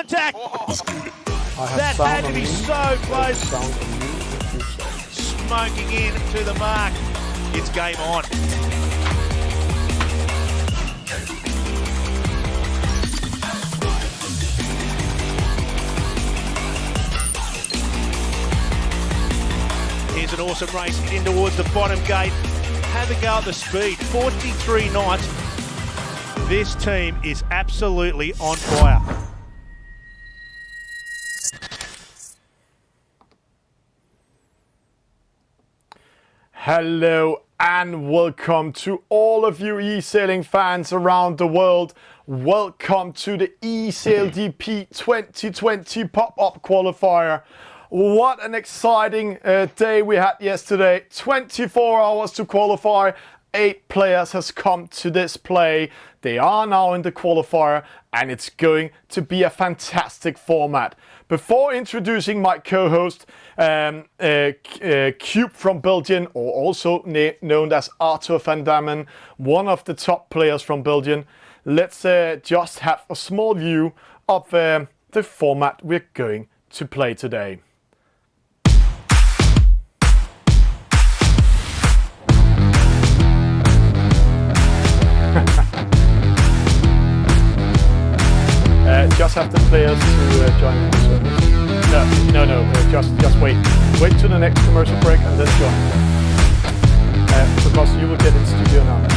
contact. That had to be so close. Smoking in to the mark. It's game on. Here's an awesome race in towards the bottom gate. Have a go at the speed, 43 knots. This team is absolutely on fire. Hello and welcome to all of you e-sailing fans around the world. Welcome to the eSailGP 2020 pop-up qualifier. What an exciting day we had yesterday. 24 hours to qualify. 8 players has come to this play. They are now in the qualifier and it's going to be a fantastic format. Before introducing my co-host, Cube from Belgium, or also known as Arthur van Damen, one of the top players from Belgium, let's just have a small view of the format we're going to play today. Just have the players to join the service. No, just wait. Wait to the next commercial break and then join. Because you will get in studio now.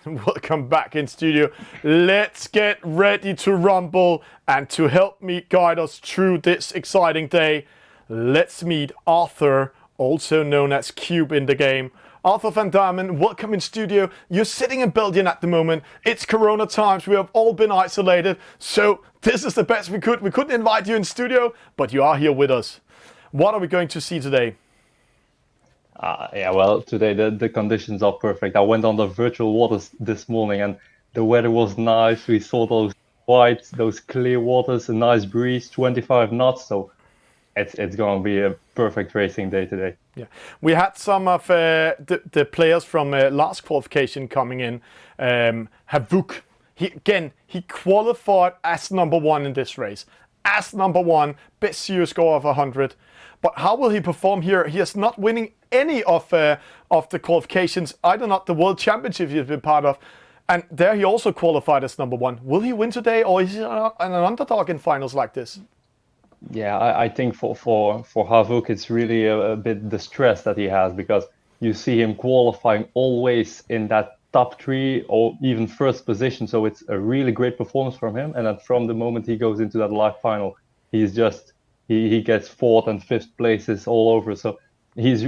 And welcome back in studio. Let's get ready to rumble, and to help me guide us through this exciting day, let's meet Arthur, also known as Cube in the game. Arthur van Damen, welcome in studio. You're sitting in Belgium at the moment. It's Corona times. We have all been isolated, so this is the best we could. We couldn't invite you in studio, but you are here with us. What are we going to see today? Yeah, well, today the conditions are perfect. I went on the virtual waters this morning and the weather was nice. We saw those clear waters, a nice breeze, 25 knots. So it's going to be a perfect racing day today. Yeah, we had some of the players from last qualification coming in. Havuk, he qualified as number 1 in this race. As number 1, best CO score of 100. But how will he perform here? He is not winning any of the qualifications, either not the World Championship he's been part of, and there he also qualified as number 1. Will he win today, or is he an underdog in finals like this? Yeah, I think for Havuk, it's really a bit the stress that he has, because you see him qualifying always in that top 3 or even first position. So it's a really great performance from him, and then from the moment he goes into that live final, he's just he gets 4th and 5th places all over. So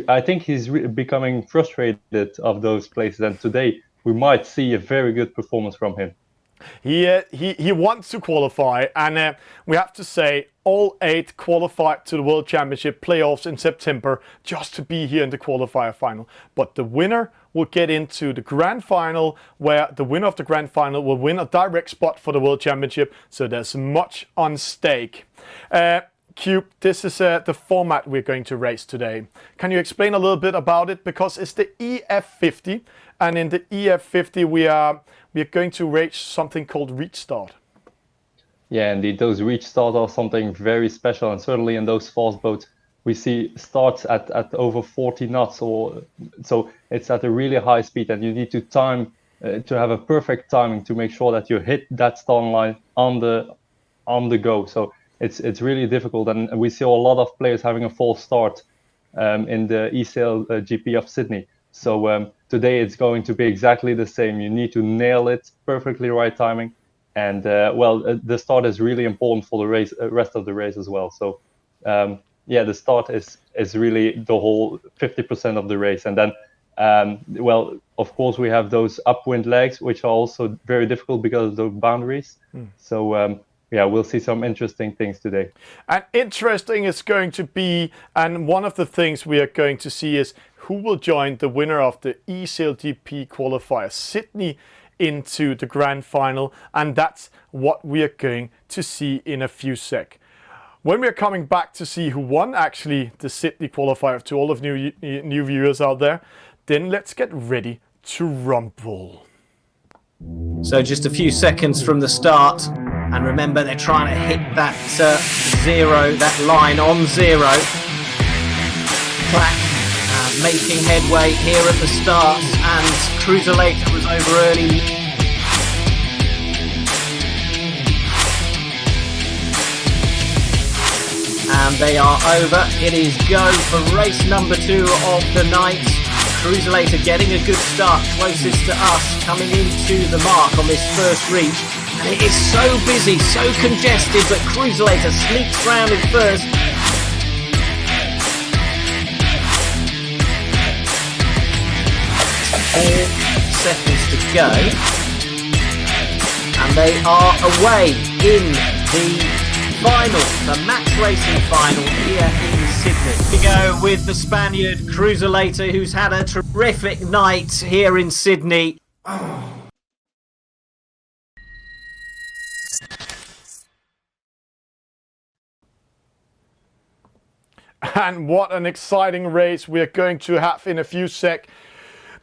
I think he's becoming frustrated of those places, and today we might see a very good performance from him. He wants to qualify, and we have to say all 8 qualified to the World Championship playoffs in September just to be here in the qualifier final. But the winner will get into the grand final, where the winner of the grand final will win a direct spot for the World Championship. So there's much on stake. Cube, this is the format we're going to race today. Can you explain a little bit about it? Because it's the EF50, and in the EF50 we are going to race something called reach start. Yeah, indeed, those reach starts are something very special, and certainly in those fast boats we see starts at over 40 knots, or so it's at a really high speed, and you need to time to have a perfect timing to make sure that you hit that start line on the go. So it's really difficult, and we see a lot of players having a false start in the eSailGP of Sydney. So today it's going to be exactly the same. You need to nail it, perfectly right timing, And the start is really important for the race, rest of the race as well. So yeah, the start is really the whole 50% of the race. And then, of course, we have those upwind legs, which are also very difficult because of the boundaries. So yeah, we'll see some interesting things today. And interesting is going to be, and one of the things we are going to see is who will join the winner of the eSailGP qualifier Sydney into the grand final, and that's what we are going to see in a few sec. When we're coming back to see who won actually the Sydney qualifier, to all of new viewers out there, then let's get ready to rumble. So just a few seconds from the start, and remember they're trying to hit that zero, that line on zero. Clack, making headway here at the start, and Cruiserlater was over early. And they are over. It is go for race number 2 of the night. Cruiserlater getting a good start, closest to us, coming into the mark on this first reach. And it is so busy, so congested, but Cruiserlater sneaks round in first. 4 seconds to go. And they are away in the final, the match racing final here in Sydney. We go with the Spaniard Cruiserlater, who's had a terrific night here in Sydney. And what an exciting race we are going to have in a few sec.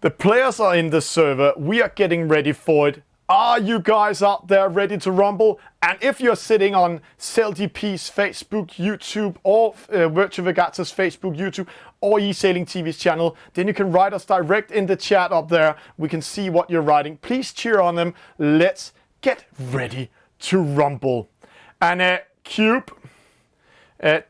The players are in the server. We are getting ready for it. Are you guys out there ready to rumble? And if you're sitting on SailGP's Facebook, YouTube, or Virtual Regatta's Facebook, YouTube, or eSailing TV's channel, then you can write us direct in the chat up there. We can see what you're writing. Please cheer on them. Let's get ready to rumble. And Cube,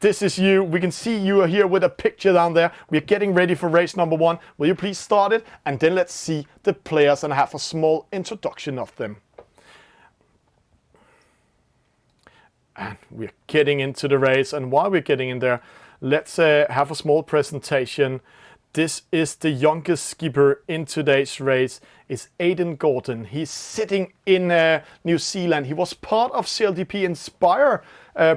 this is you. We can see you are here with a picture down there. We're getting ready for race number 1. Will you please start it? And then let's see the players and have a small introduction of them. And we're getting into the race. And while we're getting in there, let's have a small presentation. This is the youngest skipper in today's race. It's Aidan Gordon. He's sitting in New Zealand. He was part of SailGP Inspire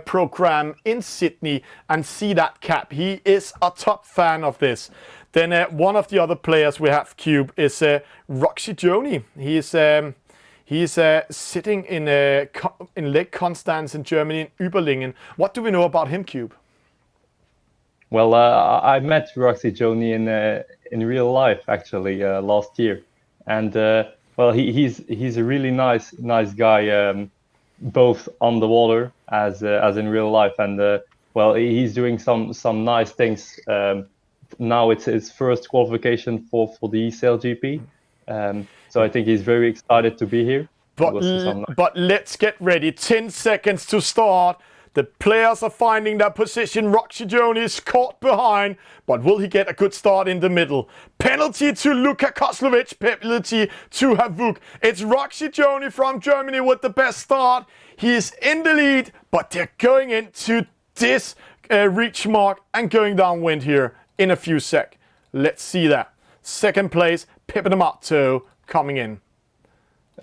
program in Sydney, and see that cap. He is a top fan of this. Then one of the other players we have, Cube, is Roxy Joni. He's sitting in Lake Constance in Germany, in Überlingen. What do we know about him, Cube? Well, I met Roxy Joni in real life actually last year, and well, he's a really nice guy, both on the water as in real life, and well, he's doing some nice things. Now it's his first qualification for the eSailGP, so I think he's very excited to be here. But let's get ready. 10 seconds to start. The players are finding their position. Roxy Joni is caught behind, but will he get a good start in the middle? Penalty to Luka Kozlovic, penalty to Havuk. It's Roxy Joni from Germany with the best start. He is in the lead, but they're going into this reach mark and going downwind here in a few sec. Let's see that. Second place, Pepe D'Amato coming in.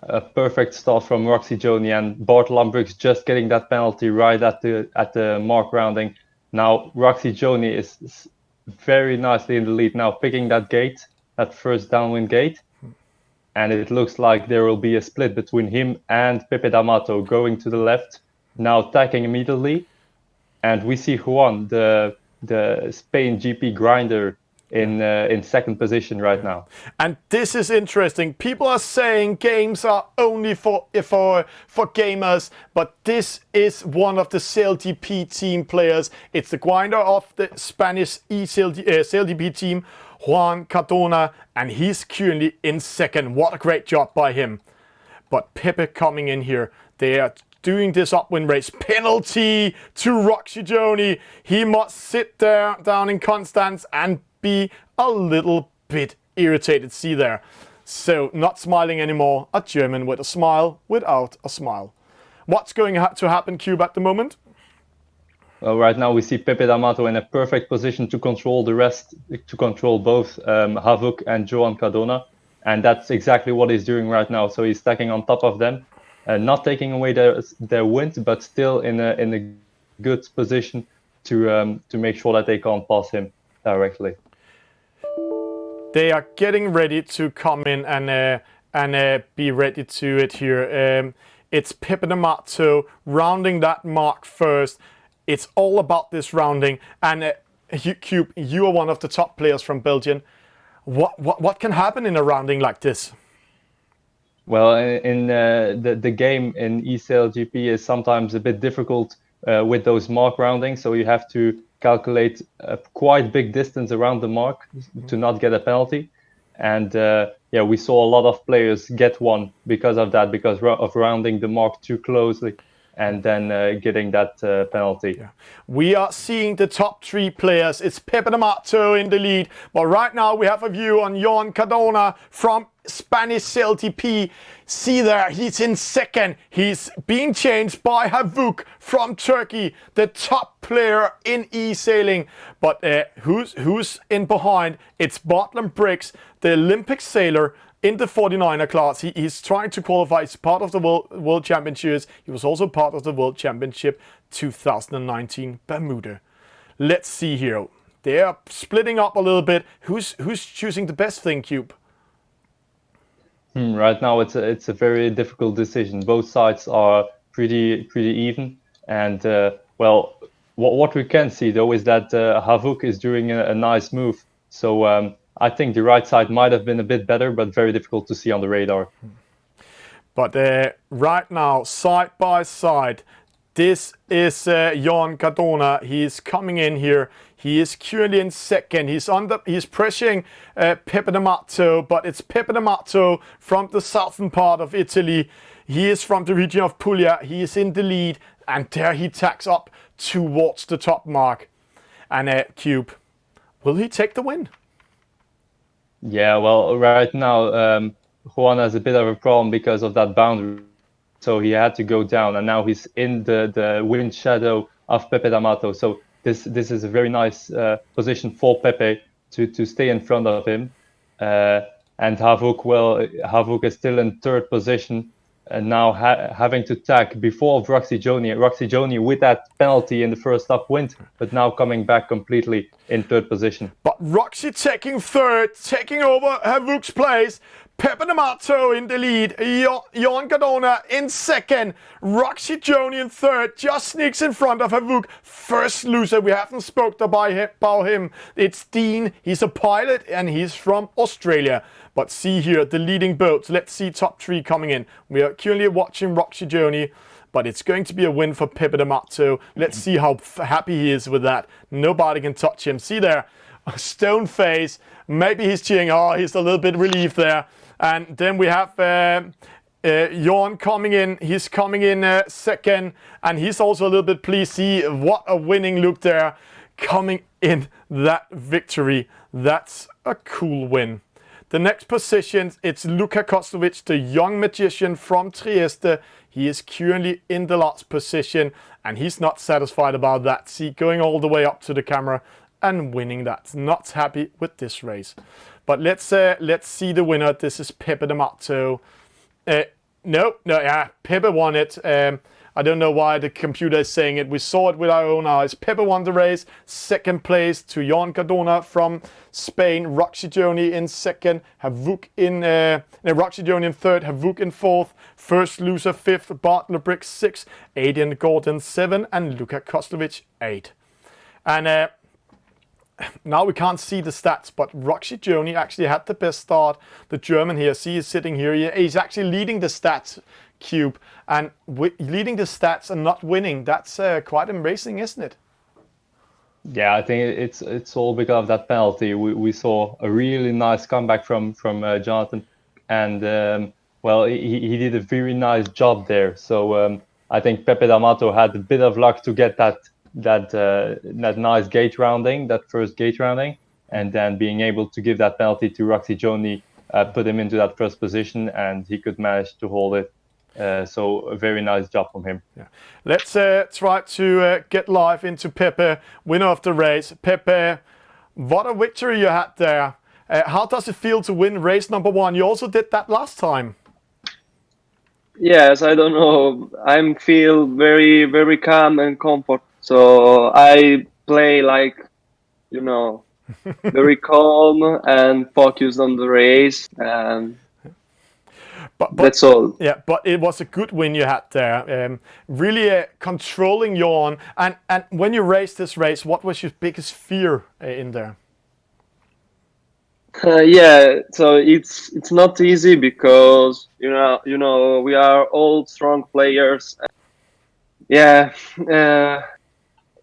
A perfect start from Roxy Joni, and Bart Lambrug's just getting that penalty right at the mark rounding. Now Roxy Joni is very nicely in the lead now, picking that gate, that first downwind gate, and it looks like there will be a split between him and Pepe D'Amato going to the left, now tacking immediately, and we see Juan, the Spain GP grinder, in second position right now. And this is interesting. People are saying games are only for gamers, but this is one of the SailGP team players. It's the grinder of the Spanish SailGP team, Juan Cardona, and he's currently in second. What a great job by him. But Pepe coming in here. They are doing this upwind race. Penalty to Roxy Joni. He must sit down in Constance and be a little bit irritated. See there. So not smiling anymore, a German with a smile without a smile. What's going to happen, Cube, at the moment? Well, right now we see Pepe D'Amato in a perfect position to control the rest, to control both Havuk and Joan Cardona. And that's exactly what he's doing right now. So he's stacking on top of them, not taking away their wind, but still in a good position to make sure that they can't pass him directly. They are getting ready to come in and be ready to it here. It's Pepe D'Amato rounding that mark first. It's all about this rounding. And Cube, you are one of the top players from Belgium. What can happen in a rounding like this? Well, in the game in eSailGP is sometimes a bit difficult with those mark roundings, so you have to calculate a quite big distance around the mark to not get a penalty. And yeah, we saw a lot of players get one because of that, because of rounding the mark too closely and then getting that penalty. Yeah. We are seeing the top 3 players. It's Pepe D'Amato in the lead, but right now we have a view on Joan Cardona from Spanish SailGP. See there, he's in second. He's being changed by Havuk from Turkey, the top player in e-sailing. But who's in behind? It's Bartlett Briggs, the Olympic sailor in the 49er class. He's trying to qualify. He's part of the World Championships. He was also part of the World Championship 2019 Bermuda. Let's see here. They are splitting up a little bit. Who's choosing the best thing, Cube? Right now, it's a very difficult decision. Both sides are pretty even, and well, what we can see though is that Havuk is doing a nice move. So I think the right side might have been a bit better, but very difficult to see on the radar. But right now, side by side, this is Joan Cardona. He's coming in here. He is currently in second. He's pressuring Pepe D'Amato, but it's Pepe D'Amato from the southern part of Italy. He is from the region of Puglia. He is in the lead, and there he tacks up towards the top mark. And Cube, will he take the win? Yeah, well, right now Juan has a bit of a problem because of that boundary. So he had to go down, and now he's in the wind shadow of Pepe D'Amato. So this is a very nice position for Pepe to stay in front of him. And Havuk, well, Havuk is still in third position, and now having to tack before Roxy Joni. Roxy Joni with that penalty in the first upwind, but now coming back completely in third position. But Roxy taking third, taking over Havuk's place. Pepe D'Amato in the lead, Joan Cardona in second, Roxy Joni in third, just sneaks in front of Havuk. First loser, we haven't spoken about him. It's Dean, he's a pilot and he's from Australia. But see here, the leading boats. Let's see top 3 coming in. We are currently watching Roxy Joni, but it's going to be a win for Pepe D'Amato. Let's see how happy he is with that. Nobody can touch him. See there, a stone face. Maybe he's cheering. Oh, he's a little bit relieved there. And then we have Johan coming in. He's coming in second, and he's also a little bit pleased. See what a winning look there, coming in that victory. That's a cool win. The next position, it's Luka Kostlovic, the young magician from Trieste. He is currently in the last position, and he's not satisfied about that. See, going all the way up to the camera and winning that. Not happy with this race. But let's see the winner. This is Pepe D'Amato. Pepe won it. I don't know why the computer is saying it. We saw it with our own eyes. Pepe won the race. Second place to Joan Cardona from Spain. Roxy Joni in second. Roxy Joni in third. Havuk in fourth. First loser fifth. Bartlett Briggs sixth. Aidan Gordon 7. And Luka Kostlovic 8. And now we can't see the stats, but Roxy Joni actually had the best start. The German here, see, he's sitting here. He's actually leading the stats, Cube. And leading the stats and not winning, that's quite amazing, isn't it? Yeah, I think it's all because of that penalty. We saw a really nice comeback from Jonathan, and well, he did a very nice job there. So I think Pepe D'Amato had a bit of luck to get that nice gate rounding, that first gate rounding, and then being able to give that penalty to Roxy Joni put him into that first position, and he could manage to hold it. So a very nice job from him. Yeah. Let's try to get live into Pepe, winner of the race. Pepe, what a victory you had there. How does it feel to win race number 1? You also did that last time. Yes, I don't know. I feel very, very calm and comfort. So I play like, you know, very calm and focused on the race, and but that's all. Yeah, but it was a good win you had there. Really controlling your own. And when you raced this race, what was your biggest fear in there? Yeah, so it's not easy because you know we are all strong players. Yeah,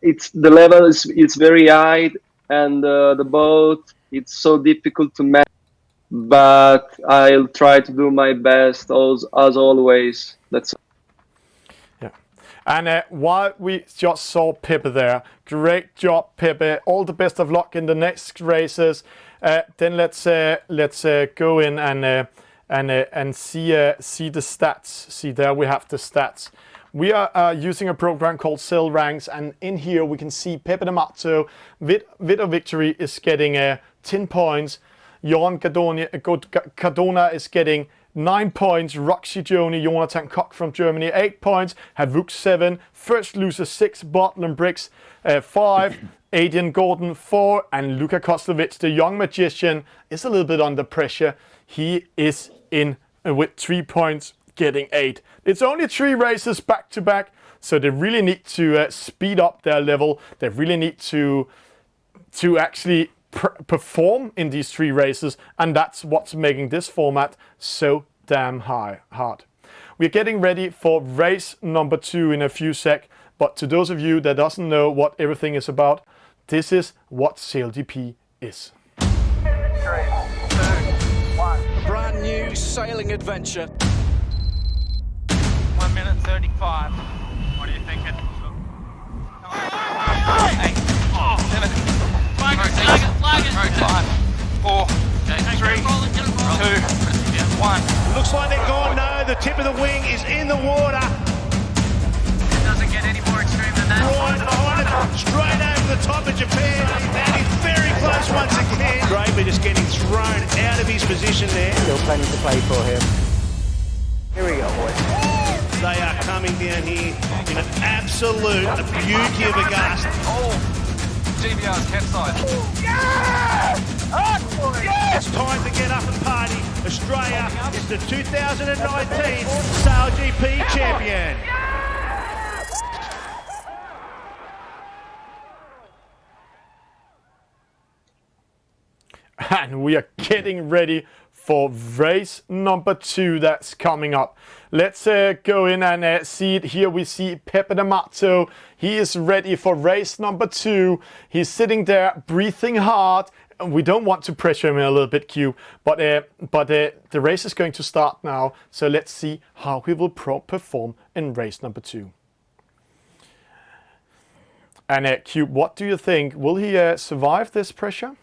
it's the level is very high, and the boat it's so difficult to manage. But I'll try to do my best as always. That's Yeah. And while we just saw Pepe there, great job, Pepe. All the best of luck in the next races. Then let's go in and see the stats. See, there we have the stats. We are using a program called SailRanks, and in here we can see Pepe D'Amato with a victory is getting 10 points. Jan Cardona is getting 9 points. Roxy Joni, Jonathan Koch from Germany, 8 points. Havuk 7. First loser 6. Bartlam Briggs 5. Adrian Gordon 4. And Luka Koslovic, the young magician, is a little bit under pressure. He is in with 3 points, getting 8. It's only 3 races back to back, so they really need to speed up their level. They really need to actually perform in these 3 races, and that's what's making this format so damn hard. We're getting ready for race number 2 in a few sec, but to those of you that doesn't know what everything is about, this is what SailGP is. 3, 2, 1. A brand new sailing adventure. 1 minute 35. What are you thinking? 8, 7, flag it. 5, 4, 3, 2, 1. Looks like they're gone. No, the tip of the wing is in the water. It doesn't get any more extreme than that. Right behind it, straight over the top of Japan. And he's very close once again. Gravely just getting thrown out of his position there. Still plenty to play for him. Here we go, boys. They are coming down here in an absolute beauty of a gust. GBR's capsized. It's time to get up and party. Australia is the 2019 SailGP champion. And we are getting ready for race number 2 that's coming up. Let's go in and see it. Here we see Pepe D'Amato. He is ready for race number 2. He's sitting there breathing hard. We don't want to pressure him a little bit, Q, but the race is going to start now. So let's see how he will perform in race number 2. And Q, what do you think? Will he survive this pressure?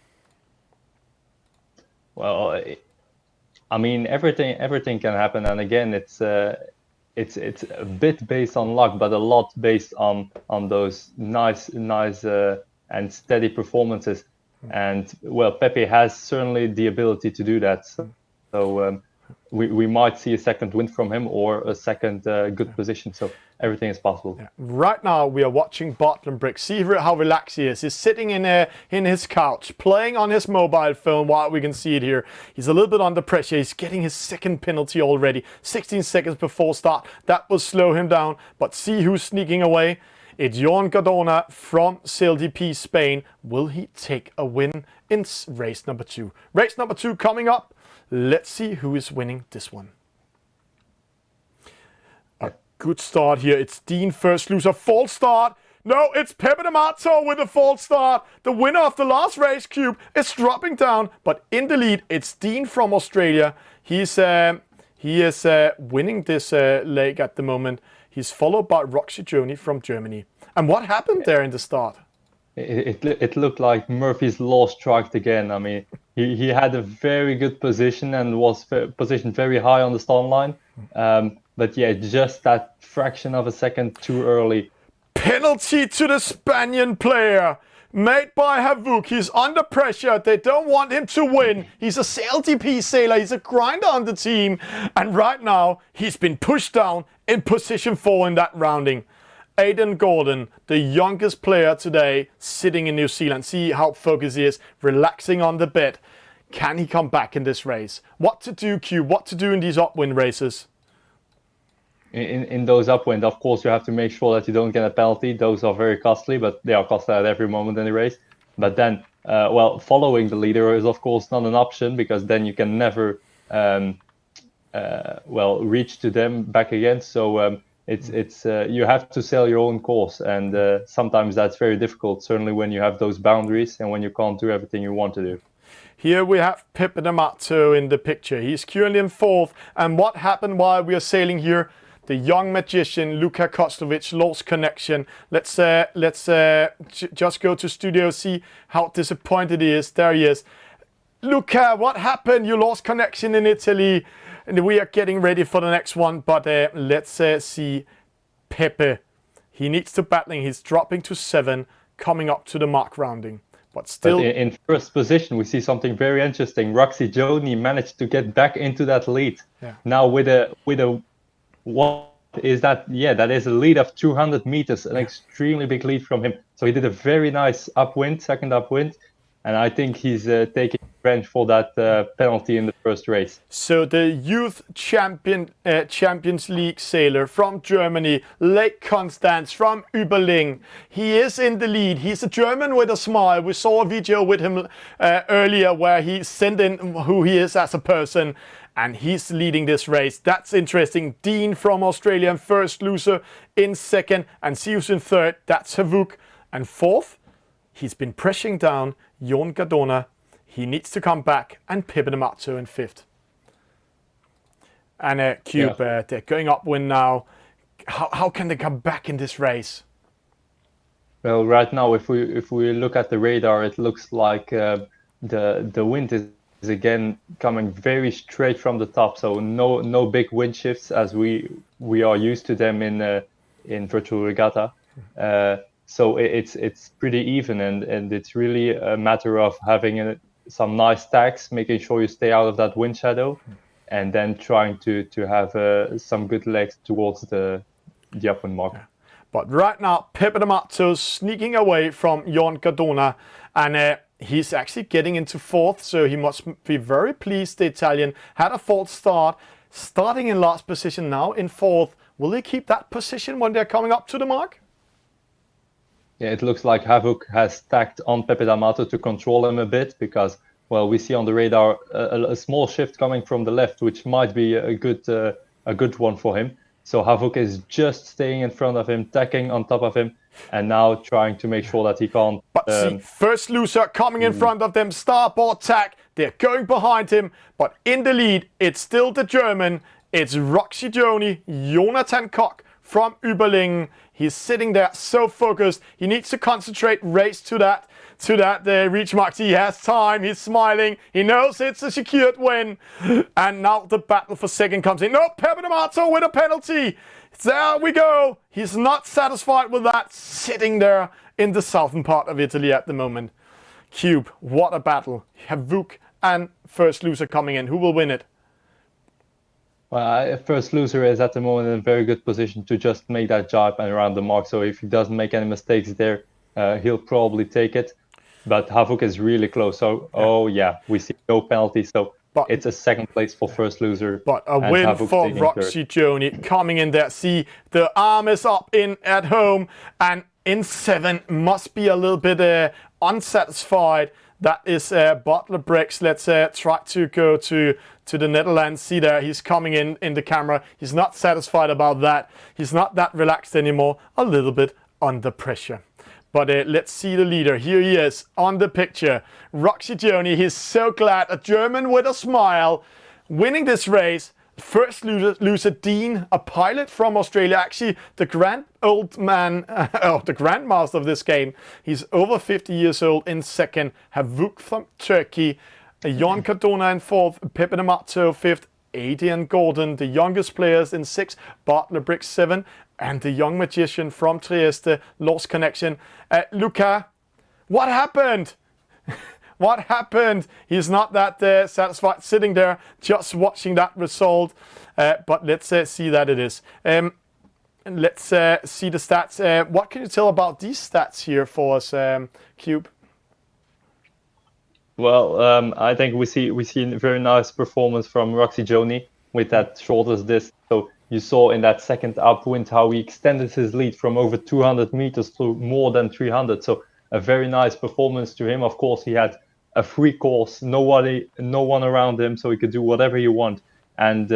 Well, I mean, everything can happen, and again, it's a bit based on luck, but a lot based on those nice and steady performances. And well, Pepe has certainly the ability to do that. So we might see a second win from him or a second good position. So everything is possible. Yeah. Right now we are watching Bartlam Briggs. See how relaxed he is. He's sitting in his couch, playing on his mobile phone while we can see it here. He's a little bit under pressure. He's getting his second penalty already. 16 seconds before start. That will slow him down. But see who's sneaking away. It's Jan Cardona from SailGP Spain. Will he take a win in race number 2? Race number 2 coming up. Let's see who is winning this one. A good start here. It's Dean first loser. False start. No, it's Pepe D'Amato with a false start. The winner of the last race cube is dropping down. But in the lead, it's Dean from Australia. He is winning this leg at the moment. He's followed by Roxy Joni from Germany. And what happened there in the start? it looked like Murphy's Law struck again. I mean, he had a very good position and was positioned very high on the start line. But yeah, just that fraction of a second too early. Penalty to the Spaniard player. Made by Havuk. He's under pressure. They don't want him to win. He's a SailGP sailor. He's a grinder on the team. And right now, he's been pushed down in position 4 in that rounding. Aidan Gordon, the youngest player today, sitting in New Zealand. See how focused he is, relaxing on the bed. Can he come back in this race? What to do, Q? What to do in these upwind races? In those upwind, of course, you have to make sure that you don't get a penalty. Those are very costly, but they are costly at every moment in the race. But then, well, following the leader is, of course, not an option, because then you can never, well, reach to them back again. So it's you have to sail your own course, and sometimes that's very difficult, certainly when you have those boundaries and when you can't do everything you want to do. Here we have Pepe D'Amato in the picture. He's currently in 4th. And what happened while we are sailing here? The young magician Luka Kostovic lost connection. Let's just go to studio, see how disappointed he is. There he is. Luka, what happened? You lost connection in Italy. And we are getting ready for the next one. But let's see Pepe. He needs to battling. He's dropping to 7, coming up to the mark rounding. But still, in first position, we see something very interesting. Roxy Joni managed to get back into that lead. Yeah. Now with a what is that? Yeah, that is a lead of 200 meters, an extremely big lead from him. So he did a very nice upwind, second upwind, and I think he's taking revenge for that penalty in the first race. So the youth Champions League sailor from Germany, Lake Constance from Überling. He is in the lead. He's a German with a smile. We saw a video with him earlier where he sent in who he is as a person. And he's leading this race. That's interesting. Dean from Australia in first, loser in 2nd, and Sius in 3rd. That's Havuk. And 4th, he's been pressing down Jon Gardona. He needs to come back, and Pepe D'Amato in 5th. And Cube, they're going upwind now. How can they come back in this race? Well, right now, if we look at the radar, it looks like the wind is again coming very straight from the top, so no big wind shifts as we are used to them in virtual regatta. So it's pretty even, and it's really a matter of having some nice tacks, making sure you stay out of that wind shadow, and then trying to have some good legs towards the upwind mark. Yeah. But right now, Pepe D'Amato sneaking away from Jon Gardona, and he's actually getting into 4th, so he must be very pleased. The Italian had a false start, starting in last position, now in 4th. Will they keep that position when they're coming up to the mark? Yeah, it looks like Havuk has stacked on Pepe D'Amato to control him a bit, because, well, we see on the radar a small shift coming from the left, which might be a good one for him. So Havuk is just staying in front of him, tacking on top of him, and now trying to make sure that he can't. But see, first loser coming in front of them, starboard tack. They're going behind him, but in the lead, it's still the German. It's Roxy Joni, Jonathan Koch from Überling. He's sitting there so focused. He needs to concentrate, race to that reach marks. He has time. He's smiling. He knows it's a secured win. And now the battle for 2nd comes in. No, Pepe D'Amato with a penalty. There we go. He's not satisfied with that, sitting there in the southern part of Italy at the moment. Cube, what a battle. Havuk and first loser coming in. Who will win it? Well, first loser is at the moment in a very good position to just make that jibe and around the mark. So if he doesn't make any mistakes there, he'll probably take it. But Havuk is really close. So, we see no penalty. So it's a 2nd place for first loser. But a win Havuk for Roxy Joni coming in there. See, the arm is up in at home. And in 7 must be a little bit unsatisfied. That is Butler Briggs. Let's try to go to the Netherlands. See there, he's coming in the camera. He's not satisfied about that. He's not that relaxed anymore. A little bit under pressure. But let's see the leader. Here he is on the picture. Roxy Joni, he's so glad. A German with a smile, winning this race. First loser, Dean, a pilot from Australia, actually the grand old man, the grandmaster of this game. He's over 50 years old in second. Havuk from Turkey, Jon Cardona in fourth, Pepe D'Amato fifth, Adrian Gordon, the youngest players in sixth, Bartler Briggs 7, and the young magician from Trieste, lost connection. Luca, what happened? What happened? He's not that satisfied sitting there just watching that result. But let's see that it is. Let's see the stats. What can you tell about these stats here for us, Cube? Well, I think we see a very nice performance from Roxy Joni with that shortest disc. So you saw in that second upwind how he extended his lead from over 200 meters to more than 300. So a very nice performance to him. Of course, he had a free course, no one around him, so he could do whatever he want. And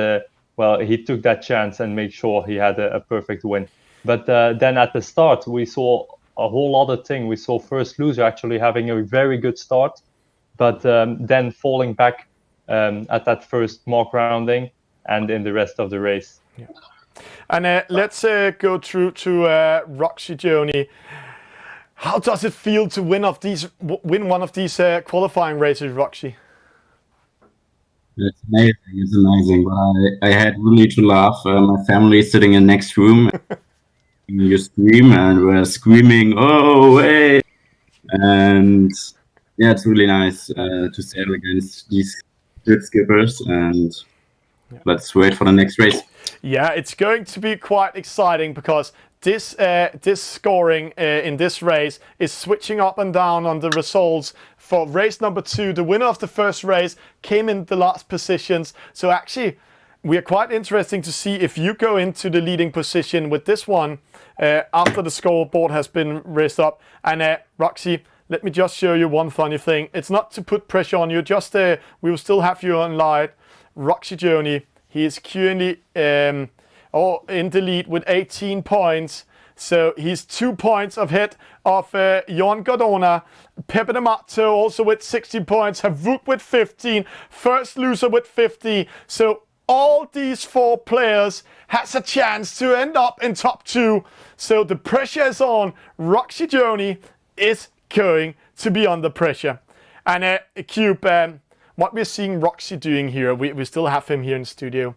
well, he took that chance and made sure he had a perfect win. But then at the start, we saw a whole other thing. We saw first loser actually having a very good start, but then falling back at that first mock rounding and in the rest of the race. Yeah. And let's go through to Roxy Joni. How does it feel to win one of these qualifying races, Roxy? It's amazing. It's amazing. But I had really to laugh. My family is sitting in the next room. You scream, and we're screaming, "Oh, hey!" And yeah, it's really nice to sail against these good skippers. And let's wait for the next race. Yeah, it's going to be quite exciting because this scoring in this race is switching up and down on the results. For race number 2, the winner of the first race came in the last positions. So actually, we are quite interesting to see if you go into the leading position with this one after the scoreboard has been raised up. And Roxy, let me just show you one funny thing. It's not to put pressure on you, just we will still have you on live. Roxy Joni, he is currently in the lead with 18 points. So he's 2 points ahead of Jon Cardona. Pepe D'Amato also with 60 points. Havuk with 15. First loser with 50. So all these 4 players has a chance to end up in top 2. So the pressure is on. Roxy Joni is going to be under pressure. And Cube, what we're seeing Roxy doing here, we still have him here in the studio.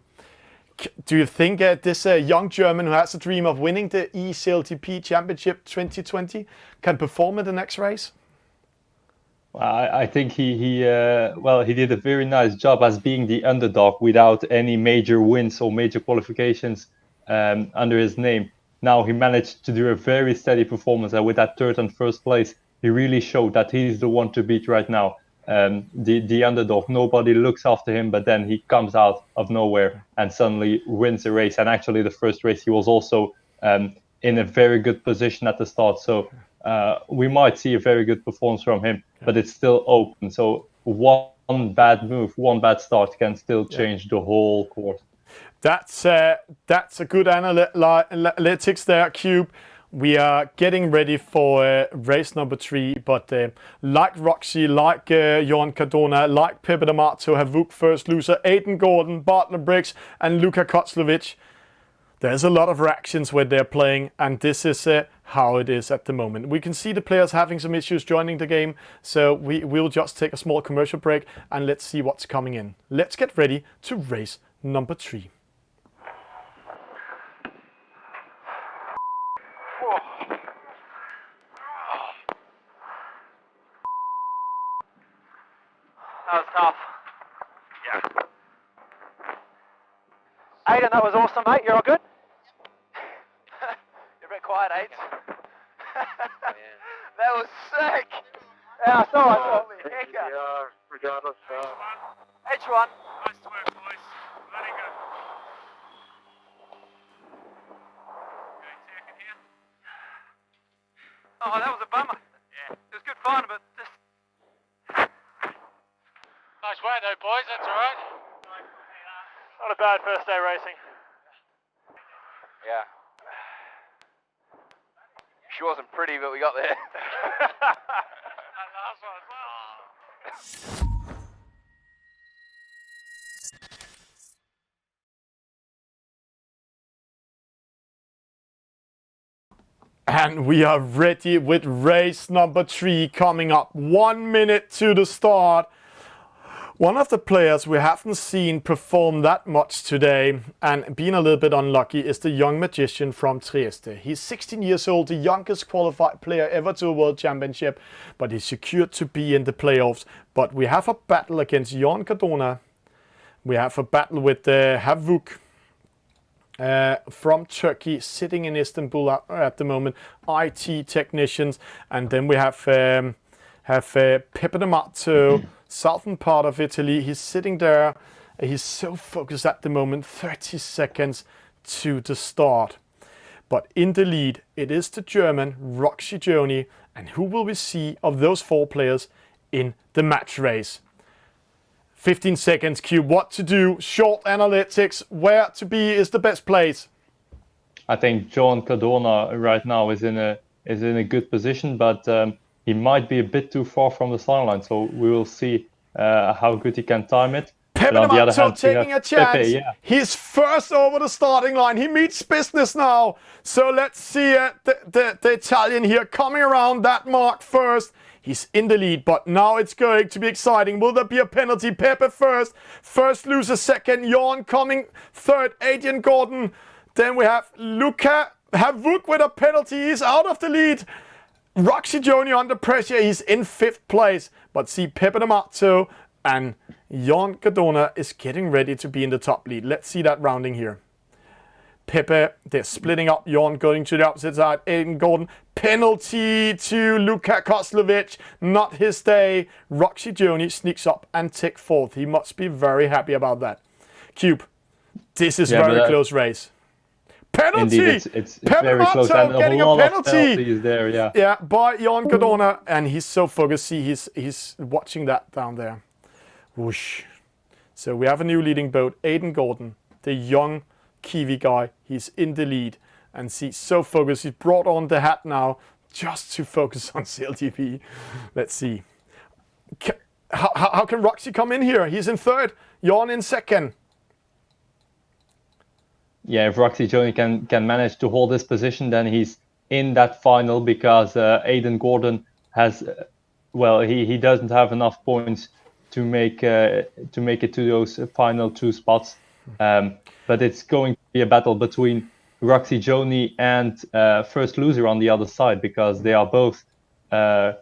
Do you think this young German who has a dream of winning the eSailGP Championship 2020 can perform in the next race? I think he did a very nice job as being the underdog without any major wins or major qualifications under his name. Now he managed to do a very steady performance, and with that third and first place, he really showed that he's the one to beat right now. The underdog, nobody looks after him, but then he comes out of nowhere and suddenly wins the race. And actually the first race he was also in a very good position at the start, so we might see a very good performance from him, but it's still open. So one bad move, one bad start can still change the whole course. That's a good analytics there, Cube. We are getting ready for race number 3, but like Roxy, like Jon Cardona, like Pepe D'Amato, Havuk first loser, Adrian Gordon, Bartler Briggs, and Luka Koclevic, there's a lot of reactions when they're playing, and this is how it is at the moment. We can see the players having some issues joining the game, so we'll just take a small commercial break and let's see what's coming in. Let's get ready to race number 3. That was tough. Yeah. Aiden, that was awesome, mate. You're all good? You're a bit quiet, Aiden. That was sick. Yeah, I saw it. Yeah, regardless. H1. Nice work, boys. Very good. Oh, that was a bummer. Yeah. It was good fun, but just... Nice work though, boys, that's alright. Not a bad first day racing. Yeah. She wasn't pretty, but we got there. That last one as well. And we are ready with race number 3 coming up. 1 minute to the start. One of the players we haven't seen perform that much today and being a little bit unlucky is the young magician from Trieste. He's 16 years old, the youngest qualified player ever to a World Championship, but he's secured to be in the playoffs. But we have a battle against Jon Cardona. We have a battle with Havuk from Turkey, sitting in Istanbul at the moment, IT technicians. And then we have Pepe De Marto, southern part of Italy. He's sitting there. He's so focused at the moment. 30 seconds to the start. But in the lead, it is the German Roxy Joni. And who will we see of those 4 players in the match race? 15 seconds, Cube. What to do? Short analytics. Where to be is the best place. I think Jon Cardona right now is in a good position, but he might be a bit too far from the sideline, so we will see how good he can time it. Pepe on the other hand, taking a chance. Pepe, yeah. He's first over the starting line. He meets business now. So let's see the Italian here coming around that mark first. He's in the lead, but now it's going to be exciting. Will there be a penalty? Pepe first loser second. Jon coming third. Adrian Gordon. Then we have Luca Havuk with a penalty. He's out of the lead. Roxy Joni under pressure. He's in 5th place. But see, Pepe De Marto and Jon Cardona is getting ready to be in the top lead. Let's see that rounding here. Pepe, they're splitting up. Jon going to the opposite side. Aiden Gordon. Penalty to Luka Koslovic. Not his day. Roxy Joni sneaks up and takes 4th. He must be very happy about that. Cube, this is very close race. Penalty! Indeed, it's very close. And getting a lot a penalty. of penalties there, yeah. Yeah, by Jon Cardona. And he's so focused. See, he's watching that down there. Whoosh. So we have a new leading boat. Aiden Gordon, the young Kiwi guy. He's in the lead. And see, so focused. He's brought on the hat now just to focus on SailGP. Let's see. How can Roxy come in here? He's in 3rd. Jon in 2nd. Yeah, if Roxy Joni can manage to hold this position, then he's in that final, because Aiden Gordon has, he doesn't have enough points to make it to those final 2 spots. But it's going to be a battle between Roxy Joni and first loser on the other side, because they are both on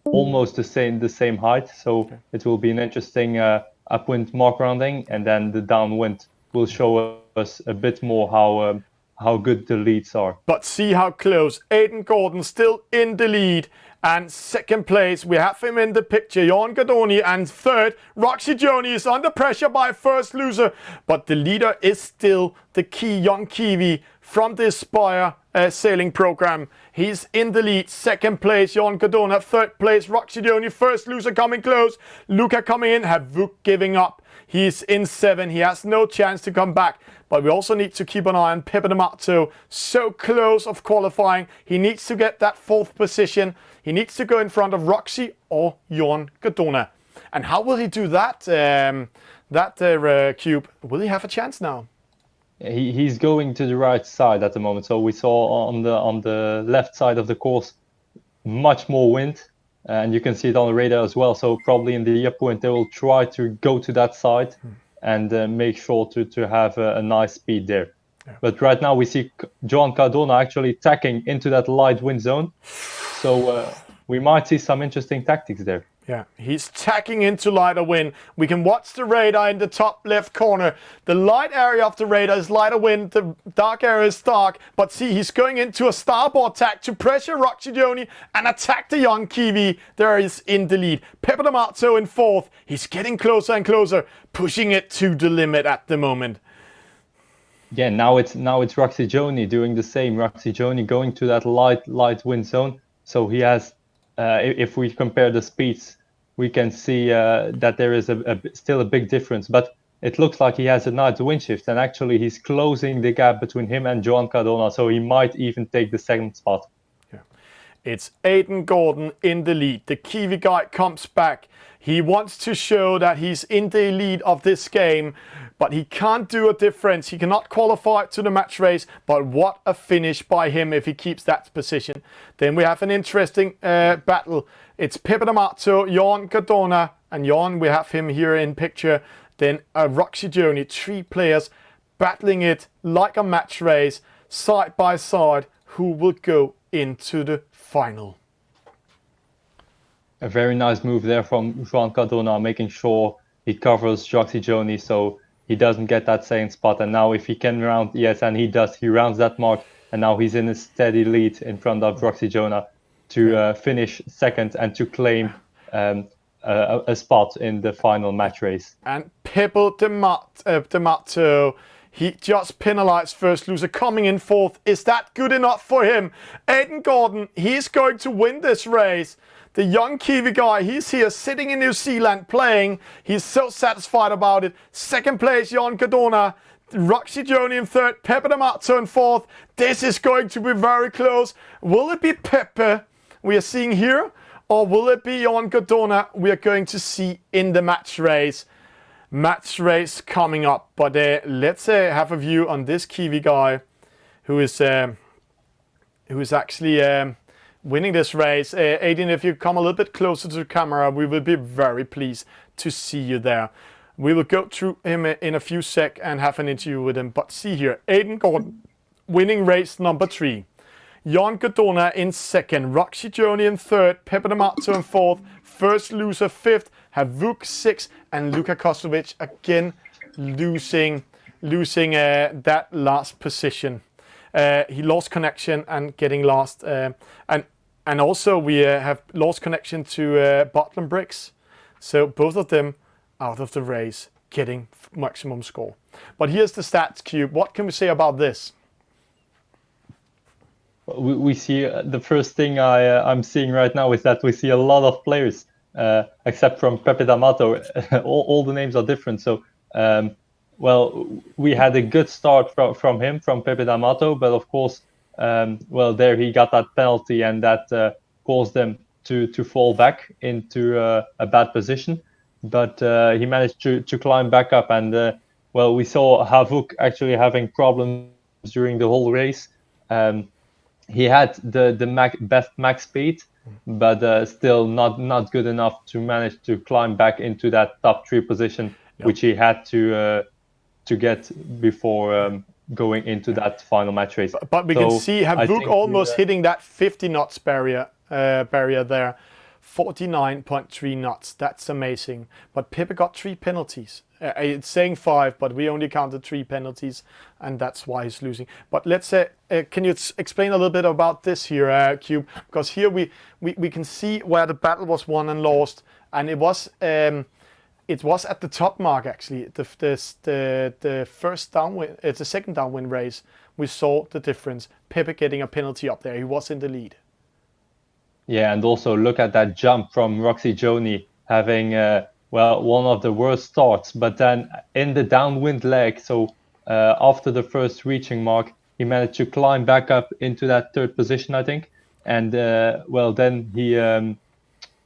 almost the same height. So it will be an interesting upwind mark rounding, and then the downwind will show us a bit more how good the leads are. But see how close. Aiden Gordon still in the lead. And 2nd place, we have him in the picture, Jon Cardona. And 3rd, Roxy Joni is under pressure by first loser. But the leader is still the key young Kiwi from the Aspire sailing program. He's in the lead. 2nd place, Jon Cardona. 3rd place, Roxy Joni. First loser coming close. Luca coming in. Havuk giving up. He's in 7. He has no chance to come back. But we also need to keep an eye on Pepe De Marto. So close of qualifying. He needs to get that 4th position. He needs to go in front of Roxy or Jon Cardona. And how will he do that? Cube, will he have a chance now? He's going to the right side at the moment. So we saw on the left side of the course much more wind. And you can see it on the radar as well. So probably in the upwind, they will try to go to that side and make sure to have a nice speed there. Yeah. But right now we see Jon Cardona actually tacking into that light wind zone. So we might see some interesting tactics there. Yeah, he's tacking into lighter wind. We can watch the radar in the top left corner. The light area of the radar is lighter wind. The dark area is dark. But see, he's going into a starboard tack to pressure Roxy Joni and attack the young Kiwi. There is in the lead. Pepe De Marto in 4th. He's getting closer and closer, pushing it to the limit at the moment. Yeah, now it's Roxy Joni doing the same. Roxy Joni going to that light wind zone. So he has, if we compare the speeds, we can see that there is still a big difference. But it looks like he has a nice wind shift, and actually he's closing the gap between him and Jon Cardona. So he might even take the 2nd spot. Yeah. It's Aidan Gordon in the lead. The Kiwi guy comes back. He wants to show that he's in the lead of this game, but he can't do a difference. He cannot qualify to the match race, but what a finish by him if he keeps that position. Then we have an interesting battle. It's Pepe D'Amato, Jan Cardona, and Jan, we have him here in picture. Then Roxy Joni, 3 players battling it like a match race, side by side. Who will go into the final? A very nice move there from Juan Cardona, making sure he covers Roxy Joni so he doesn't get that second spot. And now if he can round, yes, and he does, he rounds that mark. And now he's in a steady lead in front of Roxy Joni to finish second and to claim a spot in the final match race. And Pepe D'Amato, he just penalized first loser, coming in fourth. Is that good enough for him? Aidan Gordon, he's going to win this race. The young Kiwi guy, he's here sitting in New Zealand playing. He's so satisfied about it. Second place, Jan Cardona. Roxy Joni in third, Pepe D'Amato in fourth. This is going to be very close. Will it be Pepe we are seeing here? Or will it be Jan Cardona we are going to see in the match race? Match race coming up. But let's have a view on this Kiwi guy who is actually winning this race. Aidan, if you come a little bit closer to the camera, we will be very pleased to see you there. We will go through him in a few sec and have an interview with him. But see here, Aidan Gordon winning race number 3. Jan Cardona in second, Roxy Joni in third, Pepe D'Amato in fourth, first loser fifth, Havuk sixth, and Luka Koslovic again losing that last position. He lost connection and getting lost, and also we have lost connection to Bottom Bricks. So both of them out of the race, getting maximum score. But here's the stats cube. What can we say about this? We see the first thing I'm seeing right now is that we see a lot of players, except from Pepe D'Amato. all the names are different. So, well, we had a good start from him, from Pepe D'Amato, but of course, well, there he got that penalty, and that caused them to fall back into a bad position. But he managed to climb back up, and well, we saw Havuk actually having problems during the whole race. He had the best max speed, but still not good enough to manage to climb back into that top 3 position, which he had to get before going into that final match race. But we can see Havuk almost hitting that 50 knots barrier there. 49.3 knots. That's amazing. But Pepe got 3 penalties. It's saying 5, but we only counted 3 penalties, and that's why he's losing. But let's say, can you explain a little bit about this here, Cube? Because here we can see where the battle was won and lost, and it was at the top mark actually. The first downwind, it's the second downwind race. We saw the difference. Pepe getting a penalty up there. He was in the lead. Yeah, and also look at that jump from Roxy Joni, having well, one of the worst starts, but then in the downwind leg, so after the first reaching mark, he managed to climb back up into that 3rd position, I think. And well, then he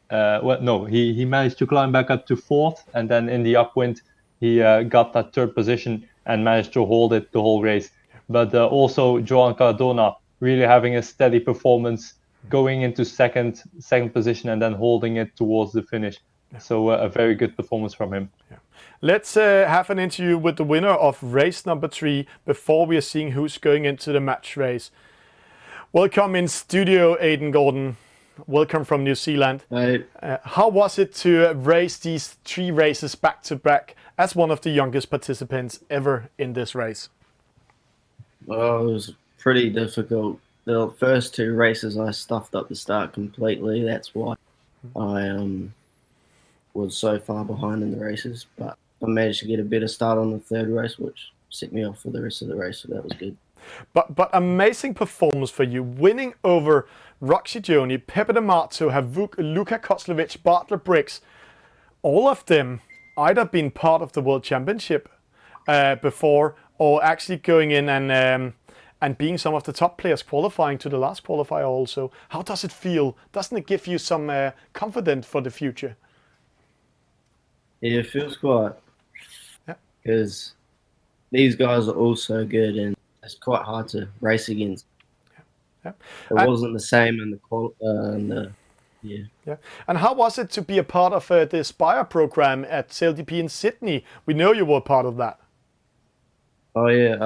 he managed to climb back up to 4th, and then in the upwind he got that 3rd position and managed to hold it the whole race. But also Joan Cardona really having a steady performance, going into second position and then holding it towards the finish. So a very good performance from him. Yeah. Let's have an interview with the winner of race number 3 before we are seeing who's going into the match race. Welcome in studio, Aidan Gordon. Welcome from New Zealand. Hey. How was it to race these 3 races back to back as one of the youngest participants ever in this race? Well, it was pretty difficult. The first 2 races I stuffed up the start completely. That's why I was so far behind in the races. But I managed to get a better start on the 3rd race, which set me off for the rest of the race. So that was good. But amazing performance for you, winning over Roxy Joni, Pepe D'Amato, Havuk, Luka Koslovic, Bartlett Briggs. All of them either been part of the World Championship before, or actually going in and being some of the top players qualifying to the last qualifier also. How does it feel? Doesn't it give you some confidence for the future? Yeah, it feels quite, because these guys are all so good and it's quite hard to race against. It wasn't the same in the Yeah. And how was it to be a part of the Aspire program at SailGP in Sydney? We know you were part of that. Oh yeah,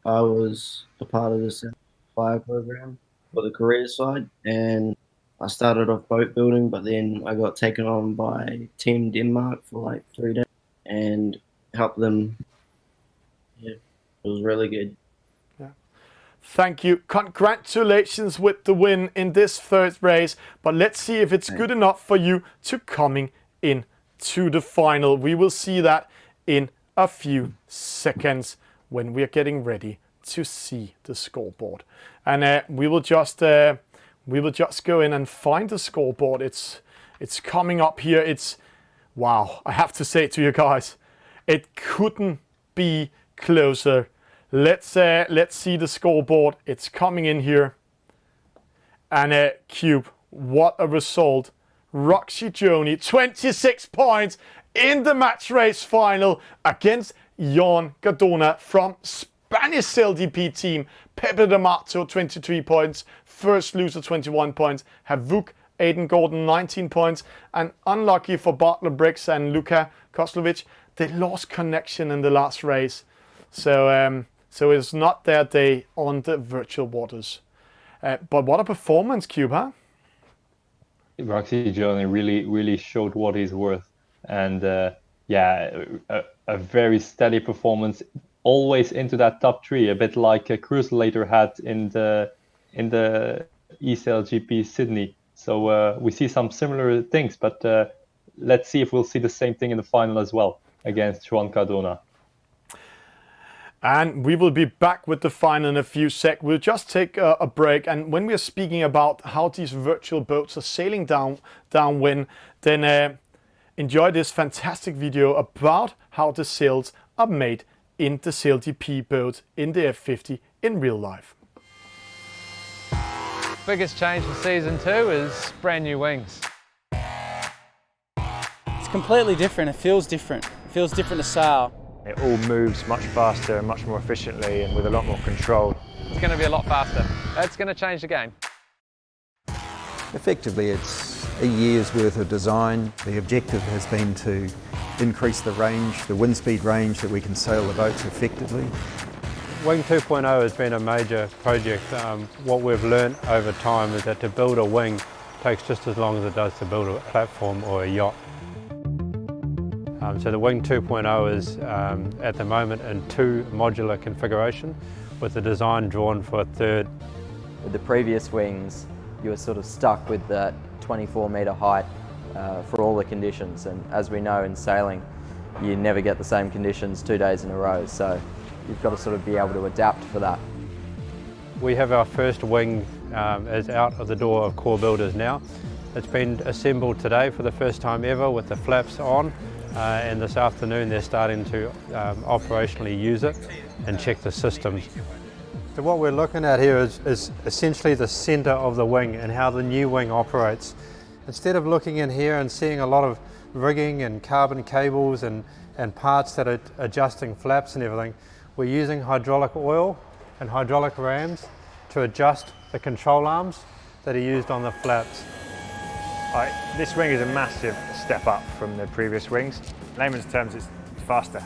I was a part of the Qualifier program for the career side, and I started off boat building, but then I got taken on by Team Denmark for like 3 days and helped them. Yeah, it was really good. Yeah. Thank you. Congratulations with the win in this first race, but let's see if it's good enough for you to coming in to the final. We will see that in a few seconds when we are getting ready to see the scoreboard. And we will just go in and find the scoreboard. It's coming up here. It's wow. I have to say to you guys, it couldn't be closer. Let's see the scoreboard. It's coming in here. And Cube, what a result. Roxy Joni, 26 points in the match race final against Jon Cardona from Spanish SailGP team. Pepe D'Amato, 23 points. First loser, 21 points. Havuk, Aiden Gordon, 19 points. And unlucky for Bartlett Briggs and Luka Koslovic, they lost connection in the last race. So it's not their day on the virtual waters. But what a performance, Cube, huh? Roxy Joni really showed what he's worth. And yeah, a very steady performance, always into that top 3, a bit like a Cruiselator had in the eSailGP Sydney. So we see some similar things, but let's see if we'll see the same thing in the final as well against Jon Cardona. And we will be back with the final in a few seconds. We'll just take a break. And when we're speaking about how these virtual boats are sailing downwind, then enjoy this fantastic video about how the sails are made in the SailGP boat in the F50 in real life. Biggest change for season 2 is brand new wings. It's completely different. It feels different. It feels different to sail. It all moves much faster and much more efficiently and with a lot more control. It's going to be a lot faster. That's going to change the game. Effectively, it's a year's worth of design. The objective has been to increase the range, the wind speed range that we can sail the boats effectively. Wing 2.0 has been a major project. What we've learned over time is that to build a wing takes just as long as it does to build a platform or a yacht. So the Wing 2.0 is at the moment in 2 modular configuration with the design drawn for a 3rd. With the previous wings, you were sort of stuck with that 24-metre height for all the conditions, and as we know in sailing, you never get the same conditions 2 days in a row, so you've got to sort of be able to adapt for that. We have our first wing is out of the door of core builders now. It's been assembled today for the first time ever with the flaps on. And this afternoon they're starting to operationally use it and check the systems. So what we're looking at here is essentially the centre of the wing and how the new wing operates. Instead of looking in here and seeing a lot of rigging and carbon cables and parts that are adjusting flaps and everything, we're using hydraulic oil and hydraulic rams to adjust the control arms that are used on the flaps. This wing is a massive step up from the previous wings. In layman's terms, it's faster.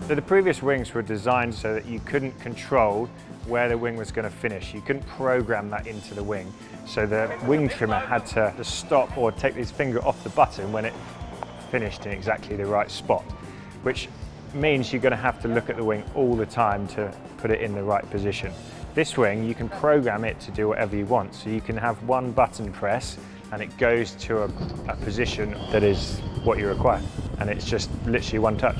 So the previous wings were designed so that you couldn't control where the wing was going to finish. You couldn't program that into the wing. So the wing trimmer had to stop or take his finger off the button when it finished in exactly the right spot, which means you're going to have to look at the wing all the time to put it in the right position. This wing, you can program it to do whatever you want. So you can have one button press and it goes to a position that is what you require. And it's just literally one touch.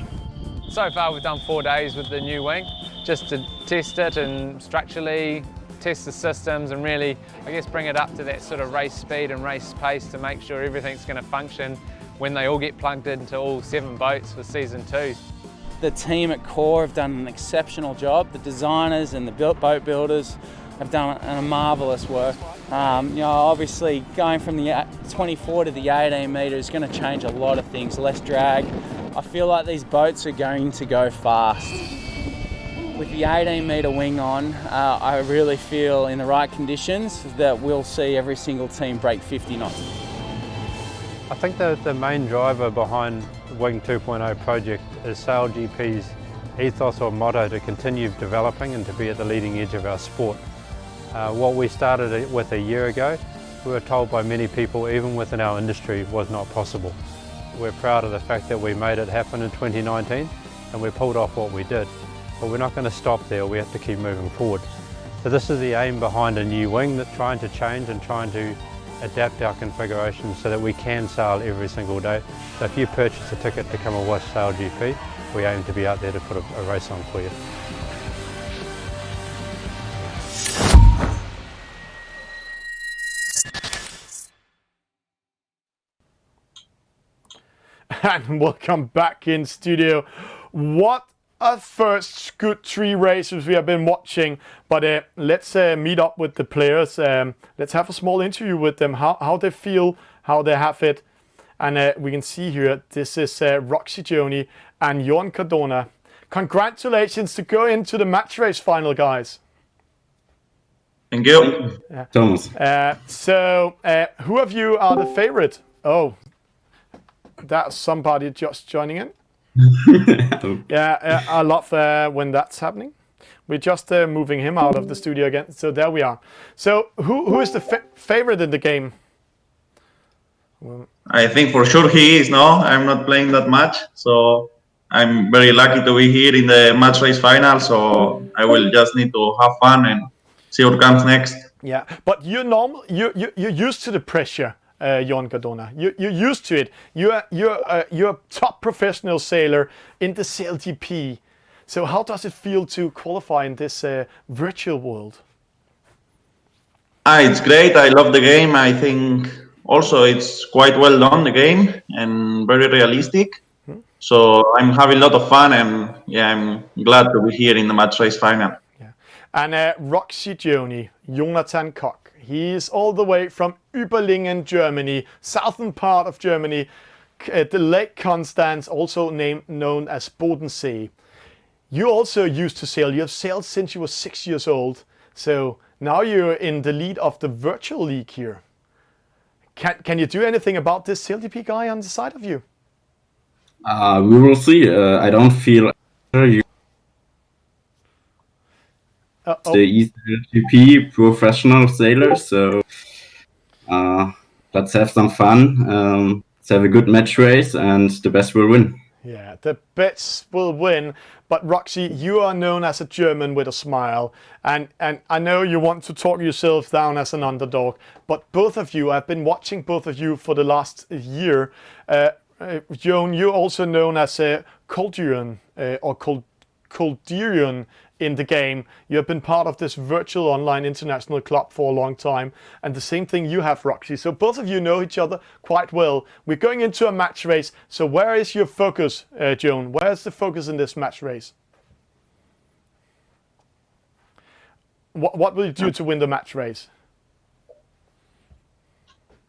So far we've done 4 days with the new wing, just to test it and structurally test the systems and really, I guess, bring it up to that sort of race speed and race pace to make sure everything's going to function when they all get plugged into all 7 boats for season 2. the team at Core have done an exceptional job. The designers and the boat builders have done a marvellous work. Obviously going from the 24 to the 18 metre is going to change a lot of things, less drag. I feel like these boats are going to go fast. With the 18 metre wing on, I really feel in the right conditions that we'll see every single team break 50 knots. I think the main driver behind the Wing 2.0 project is SailGP's ethos or motto to continue developing and to be at the leading edge of our sport. What we started with a year ago, we were told by many people, even within our industry, was not possible. We're proud of the fact that we made it happen in 2019 and we pulled off what we did. But we're not going to stop there, we have to keep moving forward. So this is the aim behind a new wing, that's trying to change and trying to adapt our configuration so that we can sail every single day. So if you purchase a ticket to come and watch SailGP, we aim to be out there to put a race on for you. And welcome back in studio. What a first good 3 races we have been watching, but let's meet up with the players. Let's have a small interview with them, how they feel, how they have it. And we can see here, this is Roxy Joni and Jon Cardona. Congratulations to go into the match race final, guys. Thank you, Thomas. So who of you are the favorite? Oh, that's somebody just joining in. Yeah, I love when that's happening. We're just moving him out of the studio again. So there we are. So who is the favorite in the game? I think for sure he is. No, I'm not playing that much, so I'm very lucky to be here in the match race final. So I will just need to have fun and see what comes next. Yeah, but you're used to the pressure. Jon Cardona, you're used to it. You're a top professional sailor in the SailGP. So how does it feel to qualify in this virtual world? It's great. I love the game. I think also it's quite well done, the game, and very realistic. So I'm having a lot of fun, and yeah, I'm glad to be here in the match race final. Yeah. And Roxy Joni, Jonathan Koch. He is all the way from Überlingen, Germany, southern part of Germany, the Lake Constance, also known as Bodensee. You also used to sail. You have sailed since you were 6 years old. So now you're in the lead of the virtual league here. Can you do anything about this SailGP guy on the side of you? We will see. I don't feel the eSailGP professional sailor, so let's have some fun. Let's have a good match race, and the best will win. Yeah, the best will win. But Roxy, you are known as a German with a smile, and I know you want to talk yourself down as an underdog, but both of you, I've been watching both of you for the last year. Jon, you're also known as a Coldurian or Coldurian in the game. You have been part of this virtual online international club for a long time, and the same thing you have, Roxy. So both of you know each other quite well. We're going into a match race. So where is your focus, Jon? Where is the focus in this match race? What will you do to win the match race?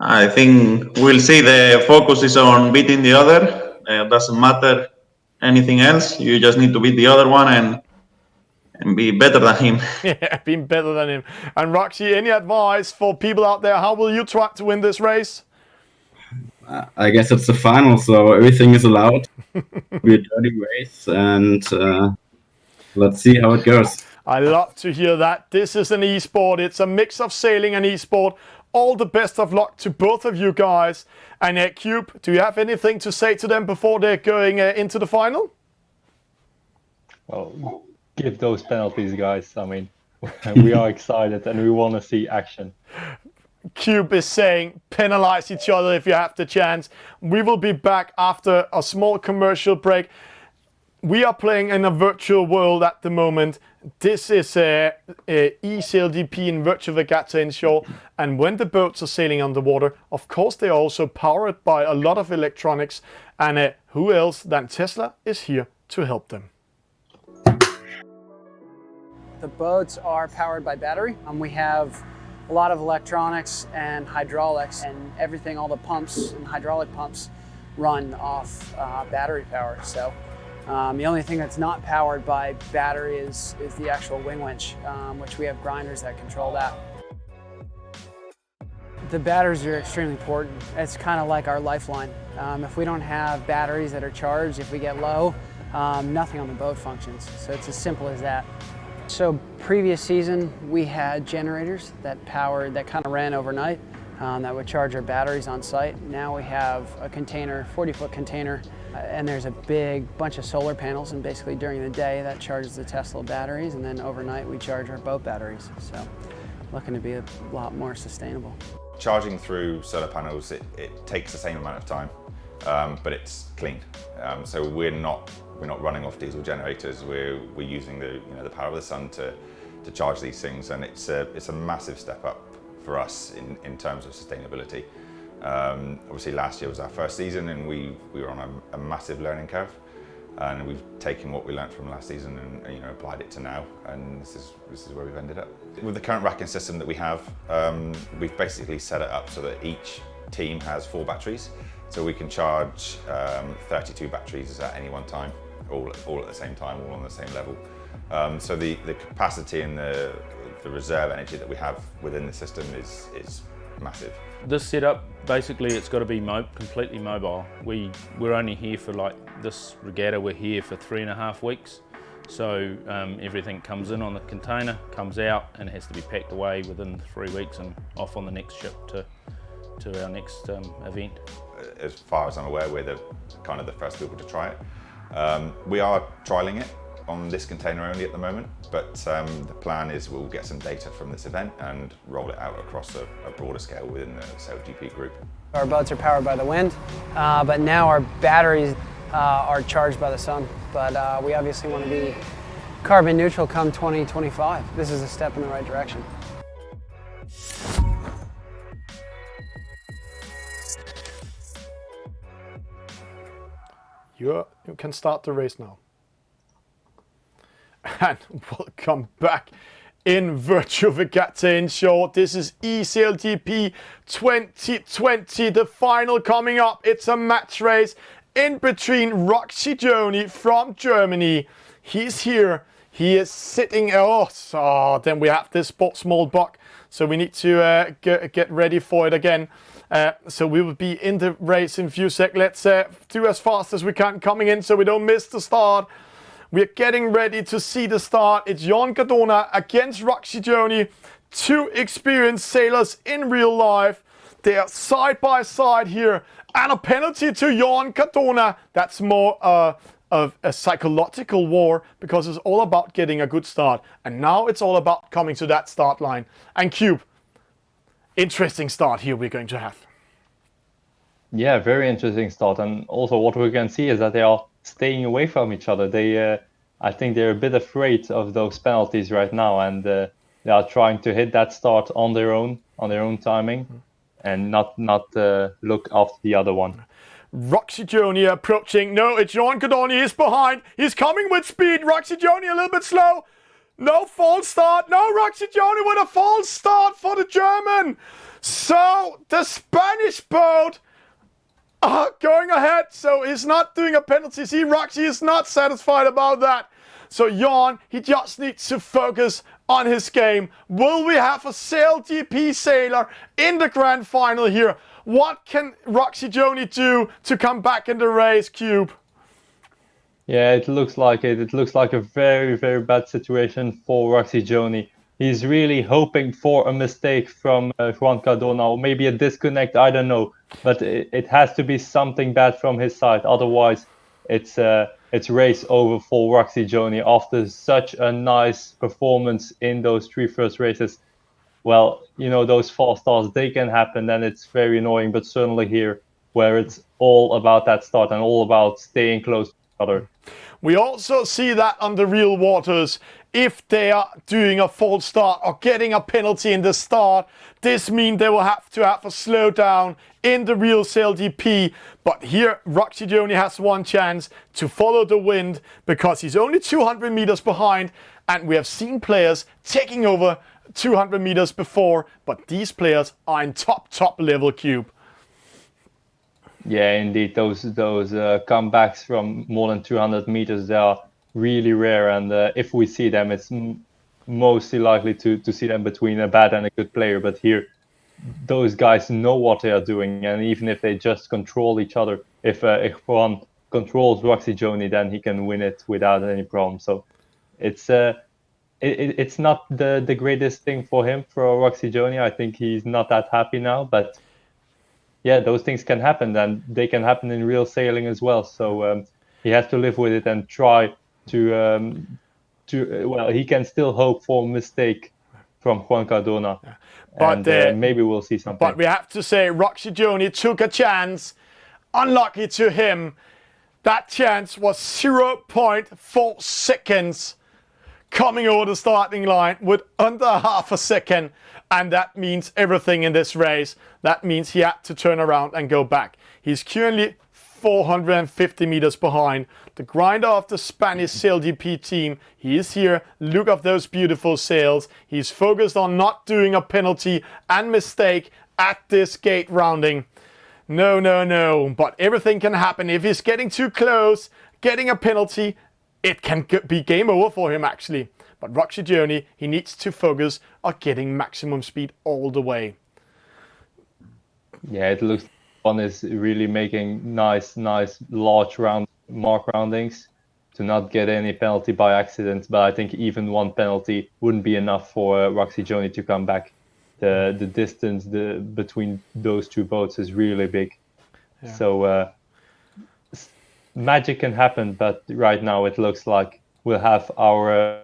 I think we'll see. The focus is on beating the other. Doesn't matter anything else. You just need to beat the other one and be better than him. Yeah, being better than him. And Roxy, any advice for people out there? How will you try to win this race? I guess it's the final, so everything is allowed. Be a dirty race, and let's see how it goes. I love to hear that. This is an esport. It's a mix of sailing and esport. All the best of luck to both of you guys. And Cube, do you have anything to say to them before they're going into the final? Well, give those penalties, guys. I mean, we are excited and we want to see action. Cube is saying penalize each other if you have the chance. We will be back after a small commercial break. We are playing in a virtual world at the moment. This is eSailGP in Virtual Regatta inshore, and when the boats are sailing underwater, of course they are also powered by a lot of electronics, and who else than Tesla is here to help them. The boats are powered by battery. We have a lot of electronics and hydraulics, and everything, all the pumps and hydraulic pumps run off battery power. So the only thing that's not powered by battery is the actual wing winch, which we have grinders that control that. The batteries are extremely important. It's kind of like our lifeline. If we don't have batteries that are charged, if we get low, nothing on the boat functions. So it's as simple as that. So previous season, we had generators that kind of ran overnight, that would charge our batteries on site. Now we have a container, 40-foot container, and there's a big bunch of solar panels, and basically during the day that charges the Tesla batteries, and then overnight we charge our boat batteries. So looking to be a lot more sustainable. Charging through solar panels, it takes the same amount of time, but it's clean. So we're not running off diesel generators. We're using the power of the sun to charge these things, and it's a massive step up for us in terms of sustainability. Obviously last year was our first season, and we were on a massive learning curve, and we've taken what we learned from last season and applied it to now, and this is where we've ended up. With the current racking system that we have, we've basically set it up so that each team has 4 batteries, so we can charge 32 batteries at any one time, all at the same time, all on the same level. So the capacity and the reserve energy that we have within the system is massive. This setup, basically it's got to be completely mobile. We're only here for, like this regatta, we're here for 3.5 weeks. So everything comes in on the container, comes out, and it has to be packed away within 3 weeks and off on the next ship to our next event. As far as I'm aware, we're the first people to try it. We are trialling it on this container only at the moment, but the plan is we'll get some data from this event and roll it out across a broader scale within the SailGP group. Our boats are powered by the wind, but now our batteries are charged by the sun. But we obviously want to be carbon neutral come 2025. This is a step in the right direction. You can start the race now. And welcome back in Virtual Regatta in short. This is eSailGP 2020, the final coming up. It's a match race in between Roxy Joni from Germany. He's here. He is sitting. Then we have this small bug, so we need to get ready for it again. So we will be in the race in a few seconds. Let's do as fast as we can coming in so we don't miss the start. We're getting ready to see the start. It's Jon Cardona against Roxy Joni, 2 experienced sailors in real life. They are side by side here, and a penalty to Jon Cardona. That's more of a psychological war, because it's all about getting a good start, and now it's all about coming to that start line. And Cube, interesting start here we're going to have. Yeah, very interesting start, and also what we can see is that they are staying away from each other. I think they're a bit afraid of those penalties right now, and they are trying to hit that start on their own timing, and not look after the other one. Roxy Joni approaching. No, it's Jon Cardona. He's behind. He's coming with speed. Roxy Joni a little bit slow. No false start. No, Roxy Joni with a false start for the German. So the Spanish boat going ahead. So he's not doing a penalty. See, Roxy is not satisfied about that. So Jon, he just needs to focus on his game. Will we have a SailGP sailor in the grand final here? What can Roxy Joni do to come back in the race, Cube? Yeah, it looks like it. It looks like a very, very bad situation for Roxy Joni. He's really hoping for a mistake from Jon Cardona, or maybe a disconnect, I don't know. But it has to be something bad from his side. Otherwise, it's race over for Roxy Joni after such a nice performance in those 3 first races. Well, those false starts, they can happen, and it's very annoying. But certainly here, where it's all about that start and all about staying close to each other. We also see that on the real waters. if they are doing a false start or getting a penalty in the start, this means they will have to have a slowdown in the real SailGP. But here, Roxigioni has one chance to follow the wind because he's only 200 meters behind, and we have seen players taking over 200 meters before, but these players are in top level, Cube. Yeah, indeed, those comebacks from more than 200 meters, they are really rare, and if we see them, it's mostly likely to see them between a bad and a good player. But here, those guys know what they are doing, and even if they just control each other, if one controls Roxigioni, then he can win it without any problem. So it's not the greatest thing for him, for Roxigioni. I think he's not that happy now, but yeah, those things can happen, and they can happen in real sailing as well. So he has to live with it and try to well, he can still hope for a mistake from Juan Cardona. Yeah. But and maybe we'll see something. But we have to say, Roxigioni took a chance. Unlucky to him. That chance was 0.4 seconds coming over the starting line with under half a second. And that means everything in this race. That means he had to turn around and go back. He's currently 450 meters behind. The grinder of the Spanish SailGP team. He is here. Look at those beautiful sails. He's focused on not doing a penalty and mistake at this gate rounding. No. But everything can happen. If he's getting too close, getting a penalty, it can be game over for him actually. But Roxigioni, he needs to focus on getting maximum speed all the way. Yeah, it looks one is really making nice large mark roundings to not get any penalty by accident. But I think even one penalty wouldn't be enough for Roxigioni to come back. The distance between those two boats is really big. Yeah. So magic can happen, but right now it looks like we'll have our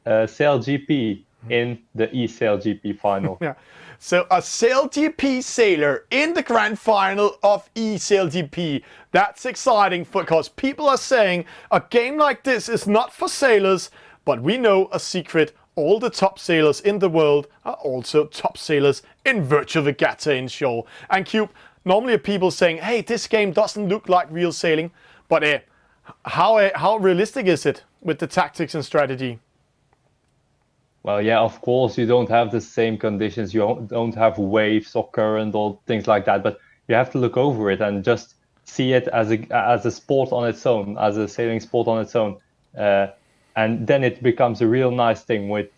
SailGP in the eSailGP final. Yeah. So a SailGP sailor in the grand final of eSailGP. That's exciting because people are saying a game like this is not for sailors, but we know a secret. All the top sailors in the world are also top sailors in virtual regatta inshore. And Cube, normally people saying, hey, this game doesn't look like real sailing, but how realistic is it with the tactics and strategy? Well, yeah, of course, you don't have the same conditions. You don't have waves or current or things like that. But you have to look over it and just see it as a sport on its own, as a sailing sport on its own. And then it becomes a real nice thing with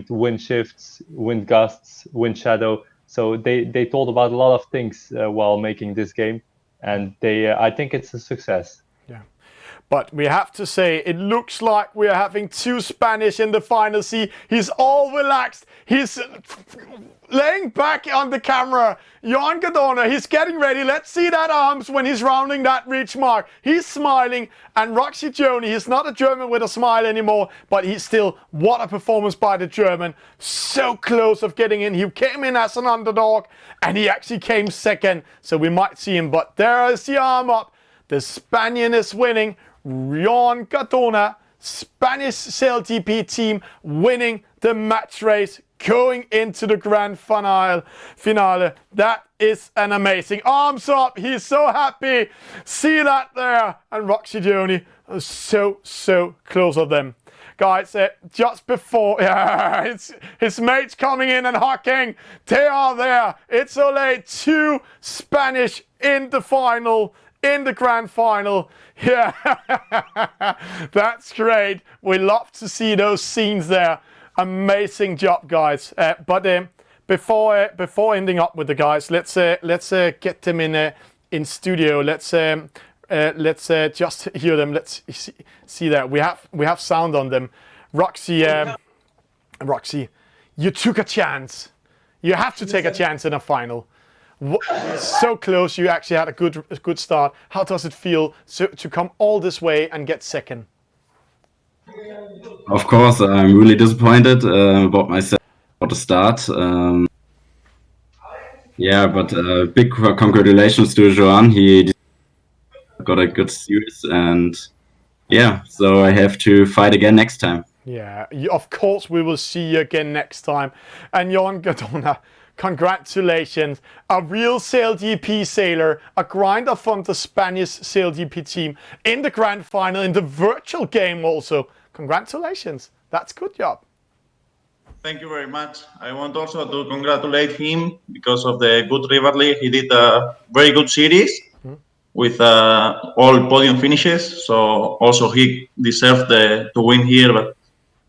wind shifts, wind gusts, wind shadow. So they thought about a lot of things while making this game. And I think it's a success. Yeah. But we have to say, it looks like we're having two Spanish in the final. See, he's all relaxed. He's laying back on the camera. Juan Cardona, he's getting ready. Let's see that arms when he's rounding that reach mark. He's smiling. And Roxigioni, he's not a German with a smile anymore, but he's still, what a performance by the German. So close of getting in. He came in as an underdog, and he actually came second. So we might see him, but there is the arm up. The Spaniard is winning. Juan Cardona, Spanish SailGP team, winning the match race, going into the grand finale. That is an amazing. Arms up, he's so happy. See that there. And Roxigioni is so close of them. Guys, just before, it's his mates coming in and hugging. They are there. It's only two Spanish in the final. In the grand final. Yeah, that's great. We love to see those scenes there. Amazing job, guys. But before ending up with the guys, let's get them in studio. Let's just hear them. Let's see that we have sound on them. Roxy, you took a chance. You have to take a chance in a final. So close, you actually had a good start. How does it feel to come all this way and get second? Of course, I'm really disappointed about myself at the start. Yeah, but big congratulations to Joan. He got a good series, and yeah, so I have to fight again next time. Yeah, of course we will see you again next time. And Jon Cardona, congratulations. A real SailGP sailor, a grinder from the Spanish SailGP team in the grand final, in the virtual game also. Congratulations. That's good job. Thank you very much. I want also to congratulate him because of the good rivalry. He did a very good series with all podium finishes. So also he deserved to win here, but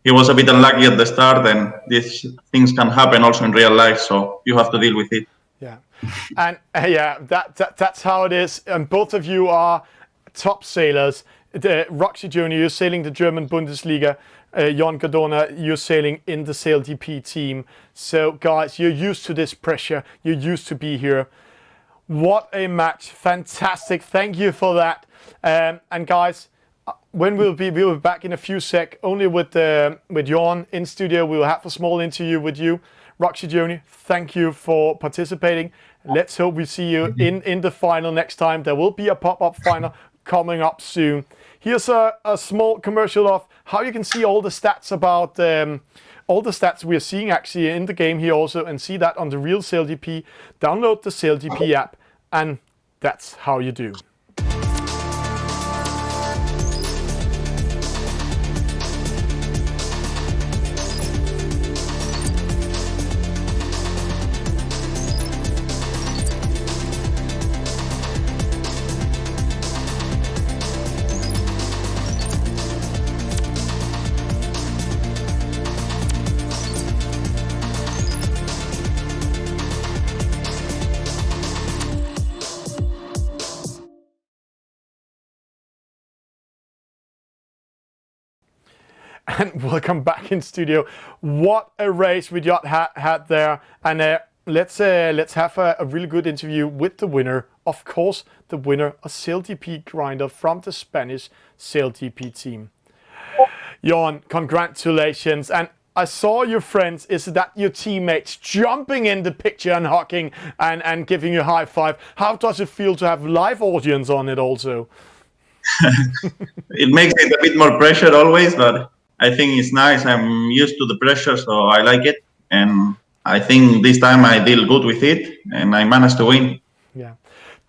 he was a bit unlucky at the start, and these things can happen also in real life. So you have to deal with it. Yeah, and yeah, that's how it is. And both of you are top sailors. Roxy Jr., you're sailing the German Bundesliga. Jon Cardona, you're sailing in the SailGP team. So guys, you're used to this pressure. You're used to be here. What a match. Fantastic. Thank you for that. And guys, when we'll be back in a few sec, only with Jon in studio. We'll have a small interview with you. Roxy Jr., thank you for participating. Let's hope we see you in the final next time. There will be a pop-up final coming up soon. Here's a small commercial of how you can see all the stats about all the stats we are seeing actually in the game here also, and see that on the real SailGP. Download the SailGP app, and that's how you do. And welcome back in studio. What a race we just had there. And let's have a really good interview with the winner. Of course, the winner, a SailGP grinder from the Spanish SailGP team. Jon, congratulations. And I saw your friends, is that your teammates jumping in the picture and hugging and giving you a high five? How does it feel to have live audience on it also? It makes it a bit more pressure always, but I think it's nice. I'm used to the pressure, so I like it. And I think this time I deal good with it, and I managed to win. Yeah.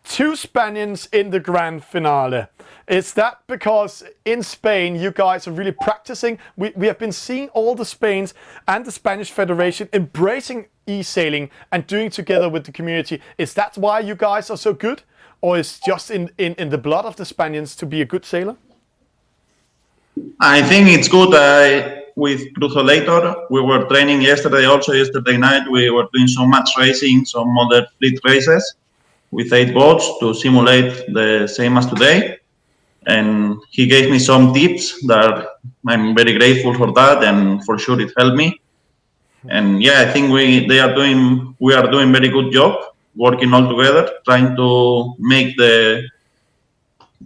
2 Spaniards in the grand finale. Is that because in Spain you guys are really practicing? We have been seeing all the Spains and the Spanish Federation embracing e-sailing and doing together with the community. Is that why you guys are so good? Or is just in the blood of the Spaniards to be a good sailor? I think it's good. With Cruzolator, we were training yesterday night. We were doing so much racing, some modern fleet races with 8 boats to simulate the same as today. And he gave me some tips that I'm very grateful for that, and for sure it helped me. And yeah, I think we are doing very good job working all together, trying to make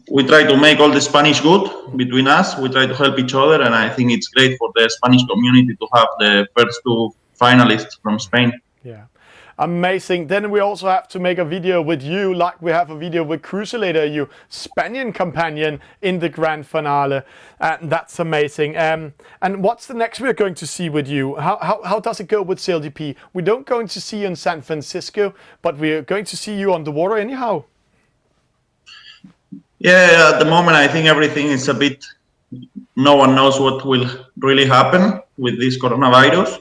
we try to make all the Spanish good between us. We try to help each other, and I think it's great for the Spanish community to have the first 2 finalists from Spain. Yeah, amazing. Then we also have to make a video with you, like we have a video with Cruzolator, you Spanian companion in the grand finale. That's amazing. And what's the next we're going to see with you? How does it go with SailGP? We don't going to see you in San Francisco, but we're going to see you on the water anyhow. Yeah, at the moment, I think everything is a bit, no one knows what will really happen with this coronavirus.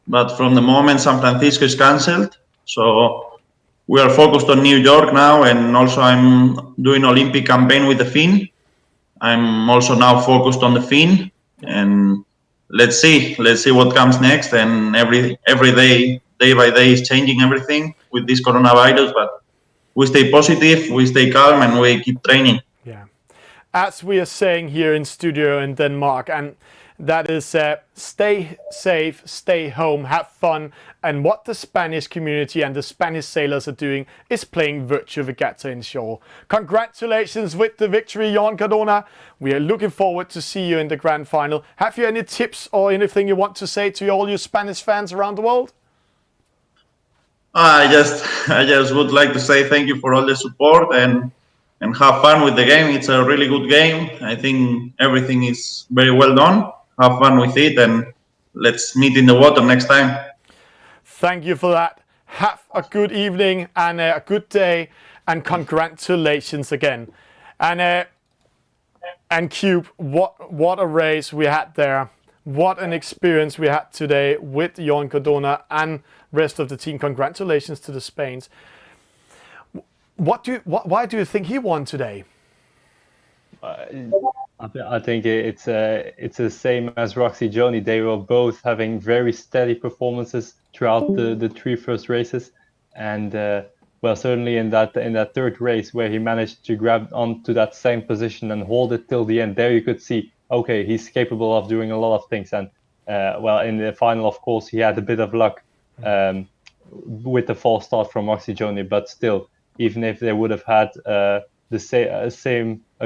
But from the moment San Francisco is cancelled, so we are focused on New York now, and also I'm doing Olympic campaign with the fin. I'm also now focused on the fin, and let's see what comes next. And every day by day is changing everything with this coronavirus, but we stay positive, we stay calm, and we keep training. Yeah, as we are saying here in studio in Denmark, and that is stay safe, stay home, have fun. And what the Spanish community and the Spanish sailors are doing is playing virtual regatta inshore. Congratulations with the victory, Jon Cardona. We are looking forward to see you in the grand final. Have you any tips or anything you want to say to all your Spanish fans around the world? I just would like to say thank you for all the support, and have fun with the game. It's a really good game. I think everything is very well done. have fun with it, and let's meet in the water next time. Thank you for that. Have a good evening and a good day, and congratulations again. And Cube, what a race we had there. What an experience we had today with Jon Cardona and rest of the team. Congratulations to the Spains. Why do you think he won today? I think it's the same as Roxy Joni. They were both having very steady performances throughout the three first races, and well, certainly in that third race where he managed to grab onto that same position and hold it till the end, there you could see, okay, he's capable of doing a lot of things. And well, in the final, of course, he had a bit of luck with the false start from Roxy Joni, but still, even if they would have had a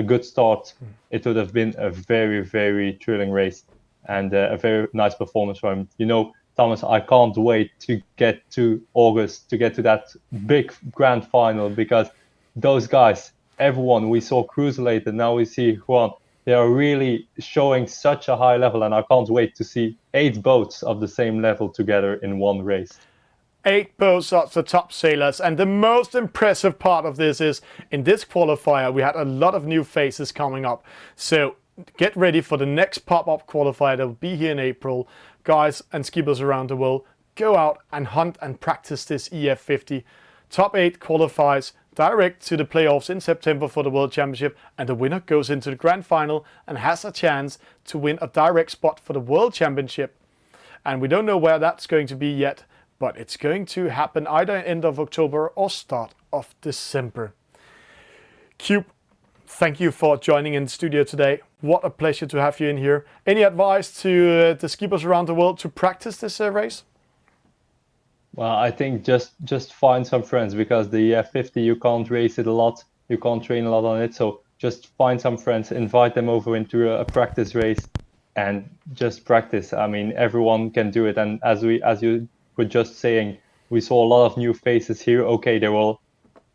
good start, it would have been a very, very thrilling race and a very nice performance from him. You know, Thomas, I can't wait to get to August, to get to that big grand final, because those guys, everyone, we saw Cruiselator, now we see Juan, they are really showing such a high level, and I can't wait to see 8 boats of the same level together in one race. 8 boats of the top sailors, and the most impressive part of this is in this qualifier we had a lot of new faces coming up, so get ready for the next pop-up qualifier that will be here in April. Guys and skippers around the world, go out and hunt and practice this EF50. Top 8 qualifies direct to the playoffs in September for the World Championship, and the winner goes into the grand final and has a chance to win a direct spot for the World Championship. And we don't know where that's going to be yet, but it's going to happen either end of October or start of December. Cube, thank you for joining in the studio today. What a pleasure to have you in here. Any advice to the skippers around the world to practice this race? Well, I think just find some friends, because the EF50, you can't race it a lot, you can't train a lot on it, so just find some friends, invite them over into a practice race and just practice. I mean, everyone can do it, and as you were just saying, we saw a lot of new faces here. Okay, they were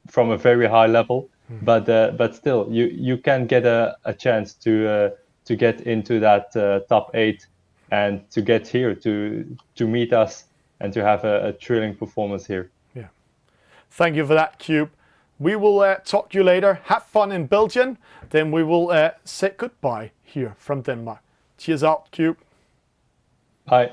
from a very high level, but still, you can get a chance to get into that top 8 and to get here to meet us and to have a thrilling performance here. Yeah, thank you for that, Cube. We will talk to you later. Have fun in Belgium. Then we will say goodbye here from Denmark. Cheers out, Cube. Bye.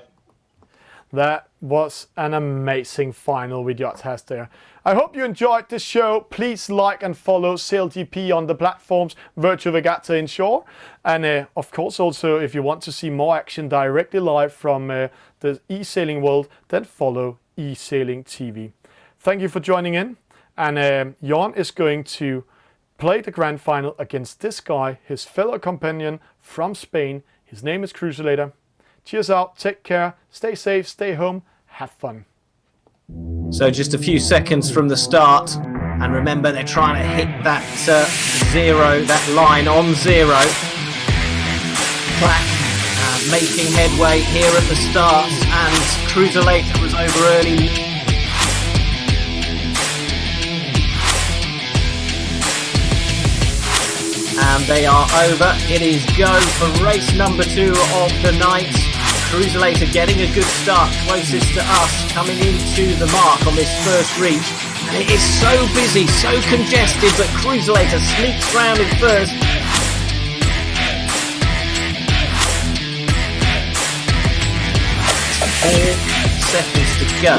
That was an amazing final we just had there. I hope you enjoyed this show. Please like and follow SailGP on the platforms Virtual Regatta Inshore. And of course also, if you want to see more action directly live from the e-sailing world, then follow eSailing TV. Thank you for joining in. And Jon is going to play the grand final against this guy, his fellow companion from Spain. His name is Cruiselator. Cheers out, take care, stay safe, stay home, have fun. So just a few seconds from the start, and remember they're trying to hit that zero, that line on 0. Clack, making headway here at the start, and Cruiselator was over early. And they are over. It is go for race number 2 of the night. Cruiselator getting a good start, closest to us, coming into the mark on this first reach. And it is so busy, so congested, but Cruiselator sneaks round in first. Four seconds to go.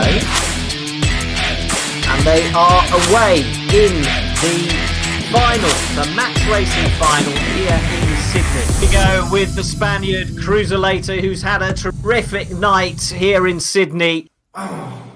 And they are away in the final, the match racing final here in Sydney. We go with the Spaniard Cruiselator, who's had a terrific night here in Sydney. Oh.